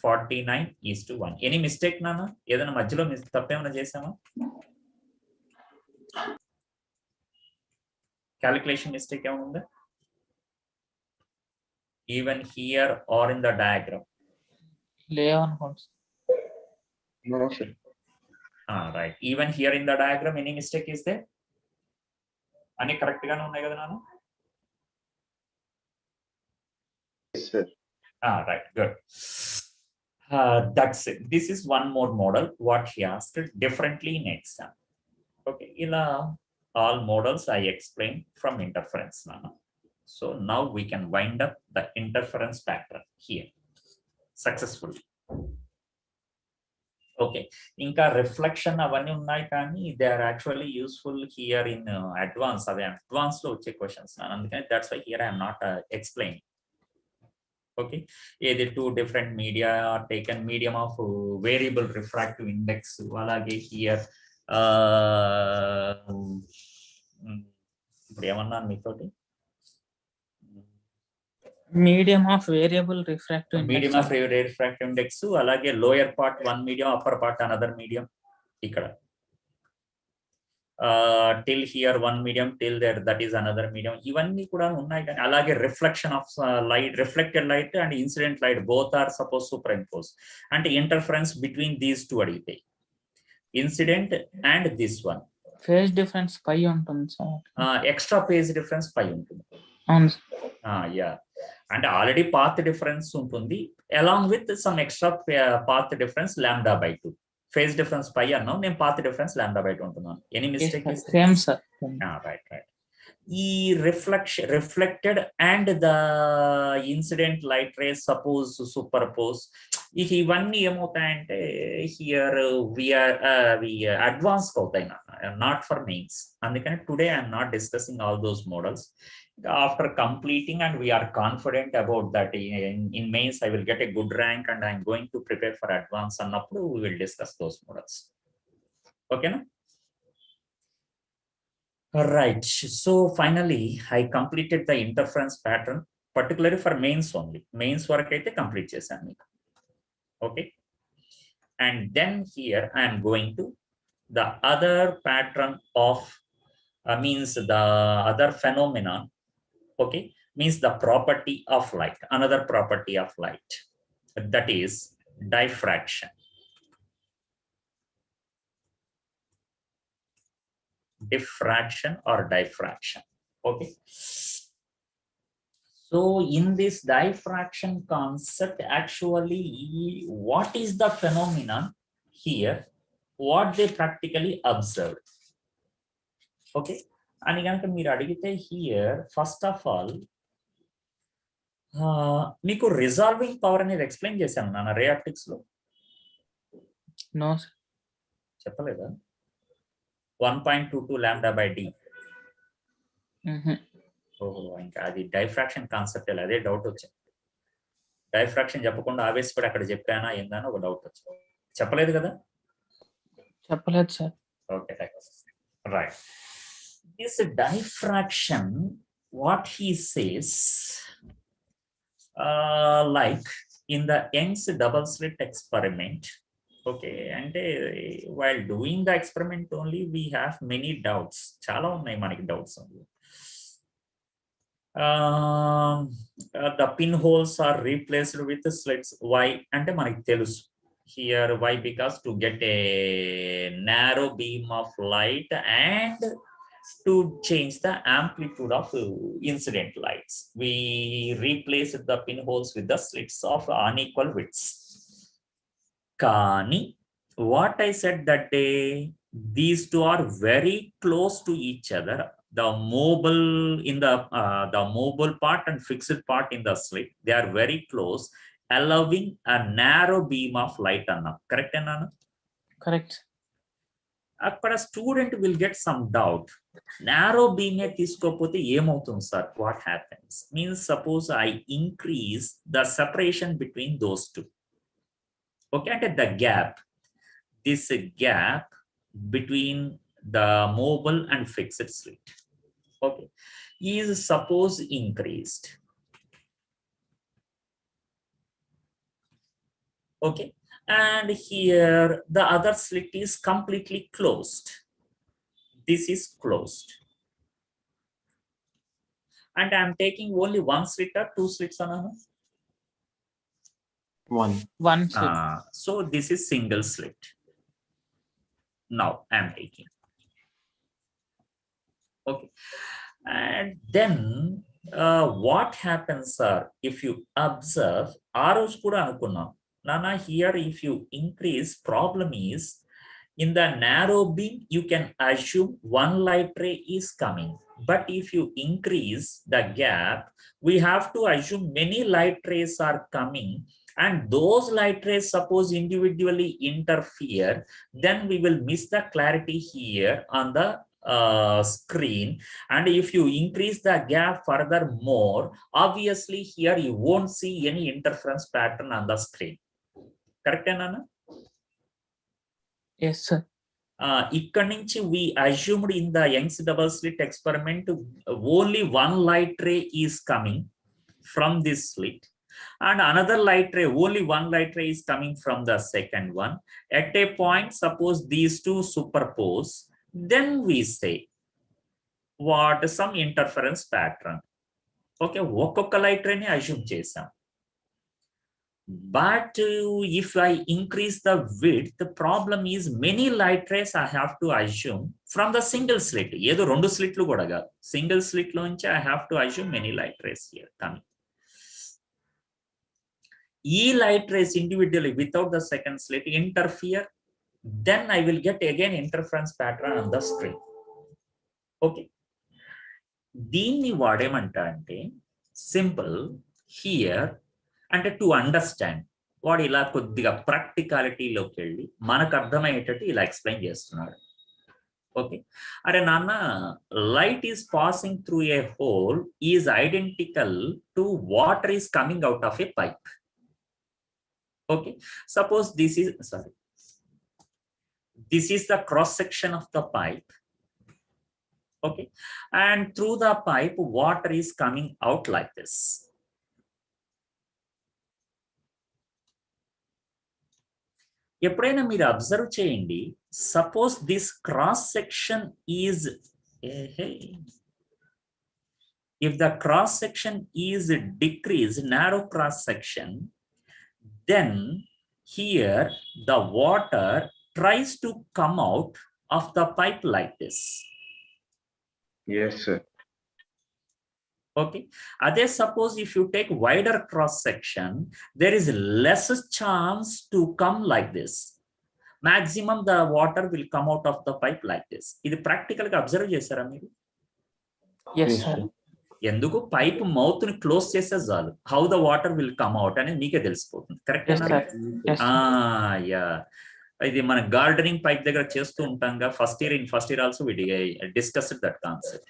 49:1. Any mistake, Nana? ఏదైనా మధ్యలో తప్పేమైనా చేసామా? Calculation mistake ఏమైనా ఉందా? even here or in the diagram? లేవనుకోండి. No, sir. Right. Even here in the diagram, any mistake is there? Ani correct gaane unnai kada nanu? Yes, sir. Right. Good. That's it. This is one more model. What he asked differently in exam. Okay. Ila all models I explained from interference nanu. So now we can wind up the interference pattern here successfully. Okay, ఇంకా reflection అవన్నీ ఉన్నాయి కానీ they are actually useful here in advance. అదే advance లో వచ్చే questions అందుకని that's why here I'm not explain. Okay, ఏది 2 different media taken medium of variable refractive index, అలాగే హియర్ ఇప్పుడు ఏమన్నాను మీతోటి, medium of variable refractive medium of refractive index, అలాగే lower part 1 medium, upper part another medium. ఇక్కడ till here 1 medium, till there that is another medium. ఇవన్నీ కూడా ఉన్నాయి కానీ అలాగే reflection of light, reflected light and incident light both are suppose superimpose. అంటే interference between these two అడిగితే incident and this one, phase difference pi ఉంటుంది sir. Extra phase difference pi ఉంటుంది. అవును. యా, అంటే ఆల్రెడీ పాత్ డిఫరెన్స్ ఉంటుంది along with some extra path difference lambda by 2. Phase difference pi అన్నాం, నేను path difference lambda by 2 ఉంటున్నాను. Any mistake? Same sir. Right. ఈ reflected and the incident light race suppose super pose, ఇవన్నీ ఏమవుతాయంటే here we advance అవుతాయి, not for mains. అందుకని today I'm not discussing all those models. After completing and we are confident about that in mains I will get a good rank and I'm going to prepare for advance annappudu we will discuss those models. Okay na? Right. So finally I completed the interference pattern particularly for mains only. Mains work aithe complete chesanu meeku. Okay, and then here I am going to the other pattern of means the other phenomenon. Okay, means the property of light, another property of light, that is diffraction. Diffraction or diffraction. Okay, so in this diffraction concept, actually what is the phenomenon here, what they practically observed. Okay, అని కనుక మీరు అడిగితే here first of all మీకు resolving power అనేది explain చేశాను నాన్న ray optics లో. No చెప్పలేదా? 1.22 లాంబ్డా బై డి. ఓహో, ఇంకా అది డైఫ్రాక్షన్ కాన్సెప్ట్. అదే డౌట్ వచ్చింది. డైఫ్రాక్షన్ చెప్పకుండా ఆవేశపడి అక్కడ చెప్పానా ఏందని ఒక డౌట్ వచ్చింది. చెప్పలేదు కదా? చెప్పలేదు sir. Okay, right. This diffraction, what he says, like in the Young's double slit experiment. Okay, and while doing the experiment only we have many doubts. Chala unnai maniki doubts. The pinholes are replaced with the slits. Why? Ante maniki telusu here. Why? Because to get a narrow beam of light and to change the amplitude of incident lights, we replaced the pinholes with the slits of unequal widths. Kani, what I said that day, these two are very close to each other. The mobile in the mobile part and fixed part in the slit, they are very close, allowing a narrow beam of light. Anna, correct Anna? Correct. అక్కడ student will get some doubt. Narrow beam తీసుకోకపోతే ఏమవుతుంది sir? What happens means suppose I increase the separation between those two. Okay, అంటే the gap, this gap between the mobile and fixed slit, okay, is suppose increased. Okay, and here the other slit is completely closed. This is closed. and I'm taking only one slit or two slits anana. One slit. So this is single slit. Now I'm taking. Okay, and then what happens, sir, if you observe, arrows kuda anukunnam nana, here if you increase, problem is in the narrow beam you can assume one light ray is coming, but if you increase the gap we have to assume many light rays are coming, and those light rays suppose individually interfere, then we will miss the clarity here on the screen. And if you increase the gap further more, obviously here you won't see any interference pattern on the screen. Correct, Nana? Yes, sir. ఇక్కడ నుంచి we assumed in the Young's double slit experiment only one light ray is coming from this slit, and another light ray, only one light ray is coming from the second one. At a point, suppose these two superpose, then we say what some interference pattern. Okay, ఒక్కొక్క light ray ని assume చేసాం. But if I increase the width, the problem is many light rays I have to assume from the single slit. ఏదో రెండు స్లిట్లు కూడా కాదు, single slit లోంచి I have to assume many light rays here coming. ఈ light rays individually without the second slit interfere, then I will get again interference pattern on the screen. Okay, దీన్ని వాడేమంటా అంటే simple here అంటే to understand వాడు ఇలా కొద్దిగా ప్రాక్టికాలిటీలోకి వెళ్ళి మనకు అర్థమయ్యేటట్టు ఇలా ఎక్స్ప్లెయిన్ చేస్తున్నాడు. ఓకే, అరే నాన్న, light is passing through a whole is identical to water is coming out of A pipe. Okay, suppose this is the cross section of the pipe. Okay, and through the pipe water is coming out like this. ఎప్పుడైనా మీరు observe చేయండి, suppose this cross section is, if the cross section is decreased, narrow cross section, then here the water tries to come out of the pipe like this. Yes, sir. Okay, adhe suppose if you take wider cross section, there is less chance to come like this. Maximum the water will come out of the pipe like this. Idi practical ga observe chesara meeru? Yes, sir. ఎందుకు pipe mouth ని close చేస్తే చాలు, how the water will come out అనేది మీకే తెలిసిపోతుంది. Correct? Yeah, ఇది మన gardening pipe దగ్గర చేస్తూ ఉంటాంగా, first year also we discussed that concept.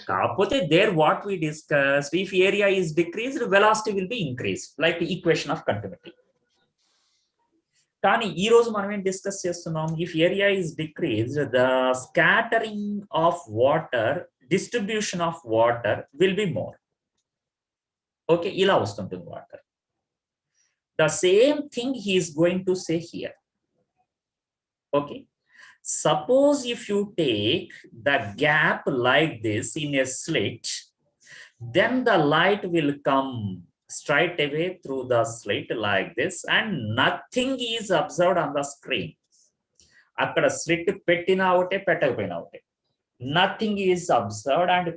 కాకపోతే there what we discussed, if area is decreased velocity will be increased, like equation of continuity. కానీ ఈ రోజు మనం ఏం డిస్కస్ చేస్తున్నాం, if area is decreased the scattering of water, distribution of water will be more. Okay, ila vastuntundi water. The same thing he is going to say here. Okay, suppose if you take the gap like this in a slit, then the light will come straight away through the slit like this, and nothing is observed on the screen. Akkada slit pettina ote pettakapina ote, nothing is observed and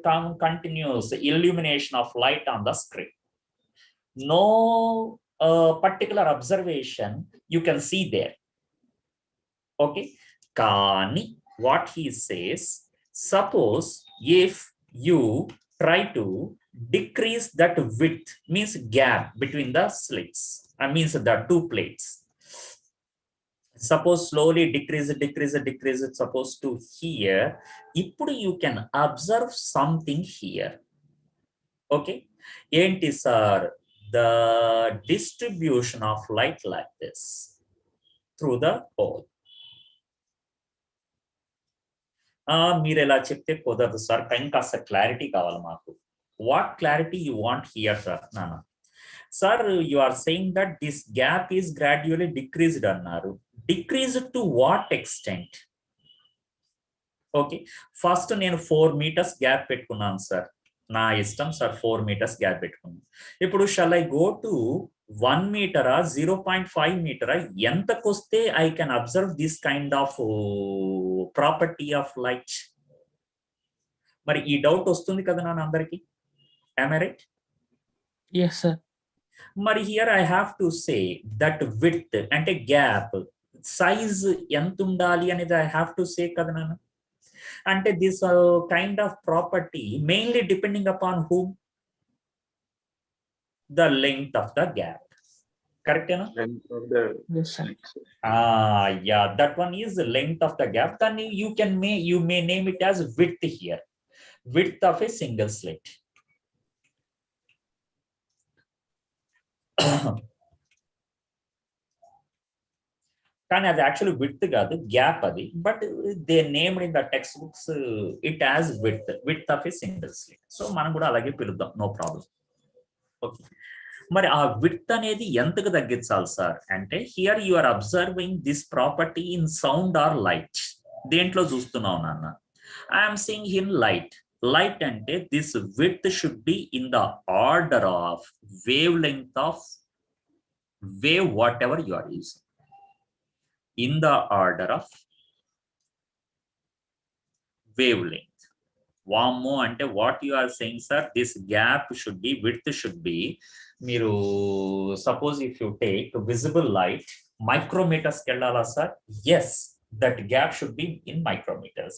continuous illumination of light on the screen. No particular observation you can see there. Okay, Kani, what he says, suppose if you try to decrease that width, means gap between the slits, means the two plates. Suppose slowly decrease, suppose to here. Ippudu you can observe something here. Okay, enti sir, the distribution of light like this through the hole. Meer ela chepte kodadu sir, kaasa clarity kavali maaku. What clarity you want here, sir? Nana, sir, you are saying that this gap is gradually decreased annaru. Decreased to what extent? Okay, first నేను 4 meters gap పెట్టుకున్నాను sir. నా ఇష్టం sir 4 meters gap పెట్టుకున్నాను. ఇప్పుడు shall I go to 1 meter 0.5 meter ఎంతకొస్తే I can observe this kind of property of light? మరి ఈ doubt వస్తుంది కదా నాన్న అందరికి, am I right? yes sir. మరి here I have to say that width అంటే గ్యాప్ సైజ్ ఎంత ఉండాలి అనేది ఐ హ్యావ్ టు సే కదా నాన్న. అంటే this kind of property mainly depending upon whom? The length of the gap. కరెక్టేనా? Length of the Yes sir. slit, sir. Yeah, that one is the length of the gap. Then you may name it as width here. Width of a single slit. కానీ అది actually width కాదు, gap అది. But they named in the text books it as width of a single slit. So మనం కూడా అలాగే పిలుద్దాం, no problem. Okay, మరి ఆ విడ్త్ అనేది ఎంతకు తగ్గించాలి సార్ అంటే here you are observing this property in sound or light. దేంట్లో చూస్తున్నావు నాన్న? I'm seeing in light. Light అంటే this width should be in the order of wavelength of wave whatever you are using. In the order of wavelength. Vammo ante what you are saying sir, this gap should be, width should be, మీరు suppose if you take visible light micrometers కెళ్ళాలా sir? Yes, that gap should be in micrometers.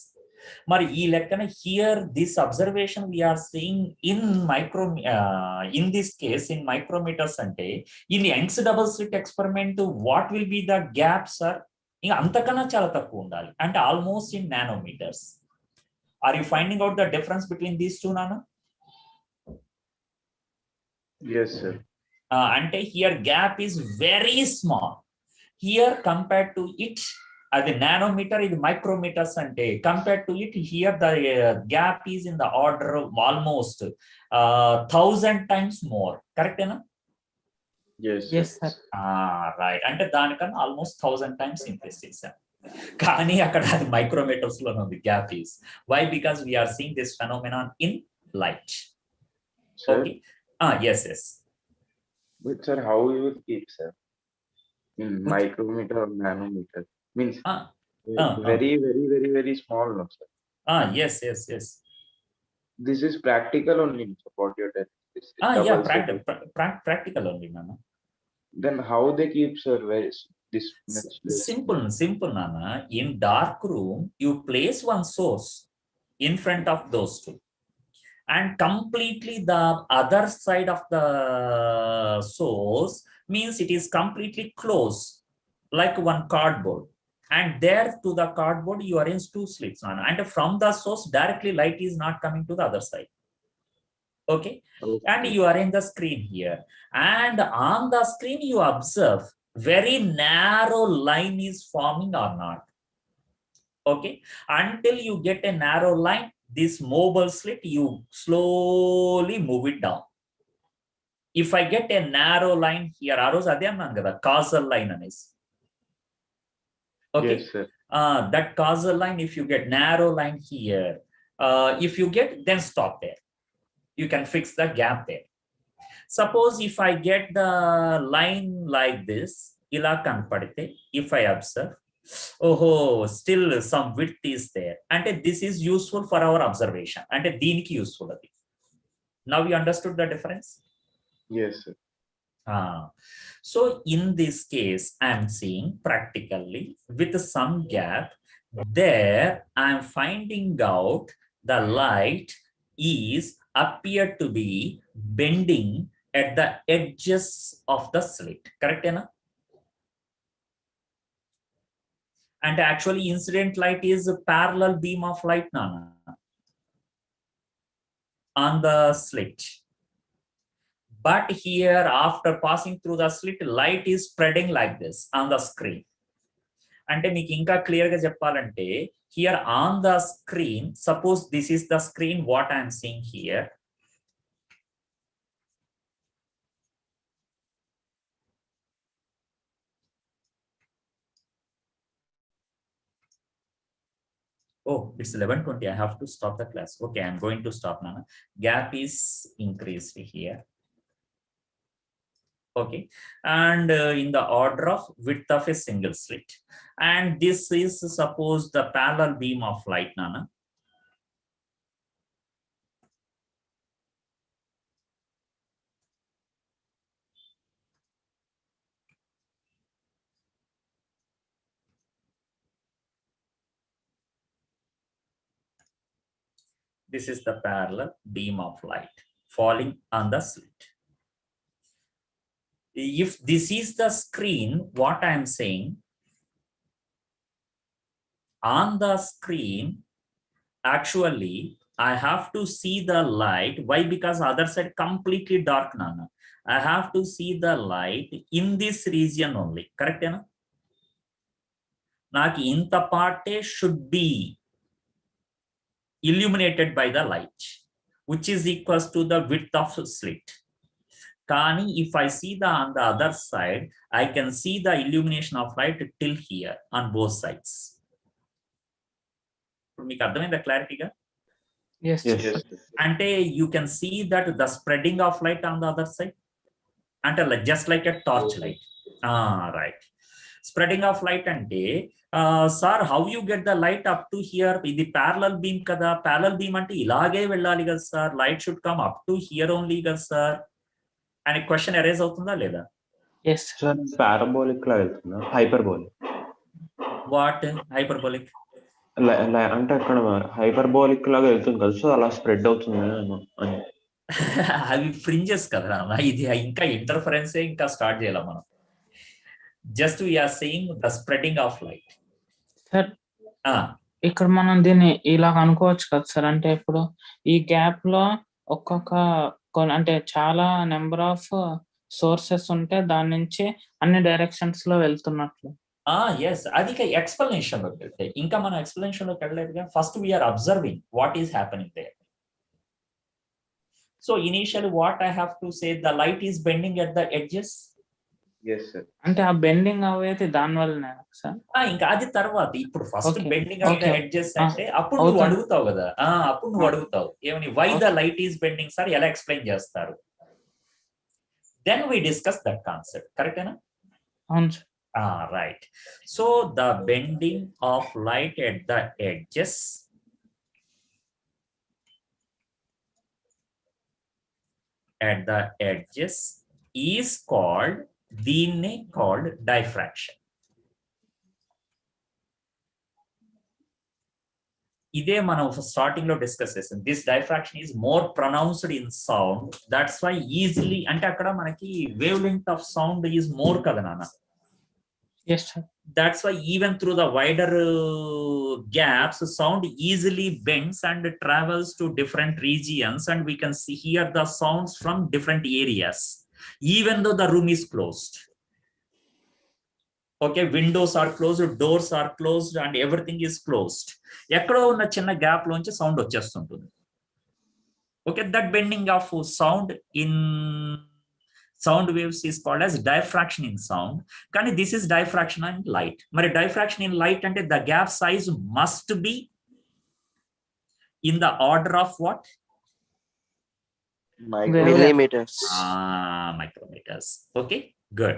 మరి ఈ లెక్కన here this observation we are seeing in in this case in micrometers అంటే in Young's double slit experiment what will be the gap sir? ఇంకా అంతకన్నా చాలా తక్కువ ఉండాలి, అంటే almost in nanometers. Are you finding out the difference between these two నాన్న? Yes, sir. అంటే here gap is very small. Here compared to it అది nanometer, ఇది మైక్రోమీటర్స్. అంటే compared to it here the gap is in the order almost 1000 times more. కరెక్టేనా? Yes, Yes sir. sir. Right, అంటే దానికన్నా almost 1000 times increase చేశాను. కానీ అక్కడ అది మైక్రోమీటర్స్ లో ఉంది gap is. Why? Because we are seeing this phenomenon in light. Sir, okay, yes yes. but sir, how you will keep, sir? In micrometer or nanometer? Means very, very, very, very small, no, sir. Yes yes yes. This is practical only, sir, what you're telling. This is Yeah, double slit. practical only నాన్న. Then how they keep, sir, this much less? Simple nana. In dark room you place one source in front of those two, and completely the other side of the source means it is completely closed like one cardboard, and there to the cardboard you arrange two slits nana, and from the source directly light is not coming to the other side. Okay, and you arrange the screen here, and on the screen you observe very narrow line is forming or not. Okay, until you get a narrow line, this mobile slit you slowly move it down. If I get a narrow line here, arrows ade annanu kada, causal line anes. Okay, Yes, sir. that causal line, if you get narrow line here, if you get, then stop there. You can fix the gap there. Suppose if I get the line like this, ila kanpadite, if I observe, still some width is there, and this is useful for our observation, and deeniki useful adi. Now you understood the difference? Yes, sir. So in this case I am seeing practically with some gap there, I am finding out the light is appear to be bending at the edges of the slit. Correct ena? And actually incident light is a parallel beam of light nana on the slit. But here after passing through the slit, light is spreading like this on the screen. అంటే మీకు ఇంకా clear గా చెప్పాలంటే here on the screen, suppose this is the screen what I am seeing here. Oh, it's 11:20. I have to stop the class. Okay, I'm going to stop now. Gap is increased here. Okay, and in the order of width of a single slit, and this is suppose the parallel beam of light, Nana. This is the parallel beam of light falling on the slit. If this is the screen, what I am saying, on the screen, actually, I have to see the light. Why? Because other side completely dark, Nana. I have to see the light in this region only. Correct, Nana? Naaki inta parte should be illuminated by the light, which is equals to the width of slit. Kani, if I see on the other side, I can see the illumination of light till here on both sides. మీకు అర్థమైందా క్లారిటీగా? Yes. అంటే you can see that the spreading of light on the other side, అంటే just like a torch light. Right. Spreading of light అంటే sir, how you get the light up to here? ఇది parallel beam కదా, parallel beam అంటే ఇలాగే వెళ్ళాలి కదా sir, light should come up to here only కదా sir అనే question arise అవుతుందా లేదా? Yes. సార్ పారాబోలిక్ లా వెళ్తుందా, హైపర్బోలిక్? What hyperbolic? అంటే అక్కడ హైపర్బోలిక్ లాగా వెళ్తుంది కదా, సో అలా స్ప్రెడ్ అవుతుంది అని. అవి ఫ్రింజెస్ కదా, ఇది ఇంకా ఇంటర్ఫరెన్స్ ఇంకా స్టార్ట్ చేయాలి మనం. Just we're saying the spreading of light. Sir ఇక్కడ మనం దీన్ని ఇలా అనుకోవచ్చు కదా సార్, అంటే ఇప్పుడు ఈ గ్యాప్ లో అంటే చాలా నెంబర్ ఆఫ్ సోర్సెస్ ఉంటే దాని నుంచి అన్ని డైరెక్షన్స్ లో వెళ్తున్నట్లు. ఎస్, అది ఎక్స్ప్లెనేషన్ లోకి వెళ్తే, ఇంకా మనం ఎక్స్ప్లెనేషన్ లోకి వెళ్ళలేదుగా. First we are observing what is happening there. So initial what I have to say, the light is bending at the edges. Yes, sir. అంటే ఆ బెండింగ్ అవ్వేది దాని వల్లనే సార్? ఇంకా అది తర్వాత. ఇప్పుడు first bending of the edges అంటే అప్పుడు నువ్వు అడుగుతావు కదా, అప్పుడు నువ్వు అడుగుతావు ఏమని, why the light is bending sir, ఎలా ఎక్స్ప్లెయిన్ చేస్తారు? Then we discuss that concept. కరెక్టేనా? అవును sir. Right. So the bending of light at the edges is called diffraction. ఇదే మనం స్టార్టింగ్ లో డిస్కస్ చేసాం. This diffraction is more pronounced in sound. That's why easily, అంటే అక్కడ మనకి wavelength of sound is more కదా నాన్న. Yes, sir. That's why even through the wider gaps, sound easily bends and travels to different regions, and we can hear the sounds from different areas, even though the room is closed. Okay, windows are closed, doors are closed, and everything is closed. Ekkado unna chinna gap lonchi sound vachestuntundi. Okay, that bending of sound in sound waves is called as diffraction in sound. Kani this is diffraction in light. Mari diffraction in light ante the gap size must be in the order of what? Millimeters. Micrometers. Okay, good.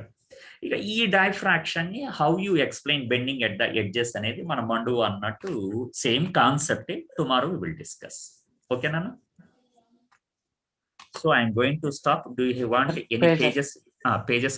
Ika ee diffraction ni how you explain bending at the edges anedi mana mandu annattu same concept tomorrow we will discuss. Okay nana? So I am going to stop. Do you want any pages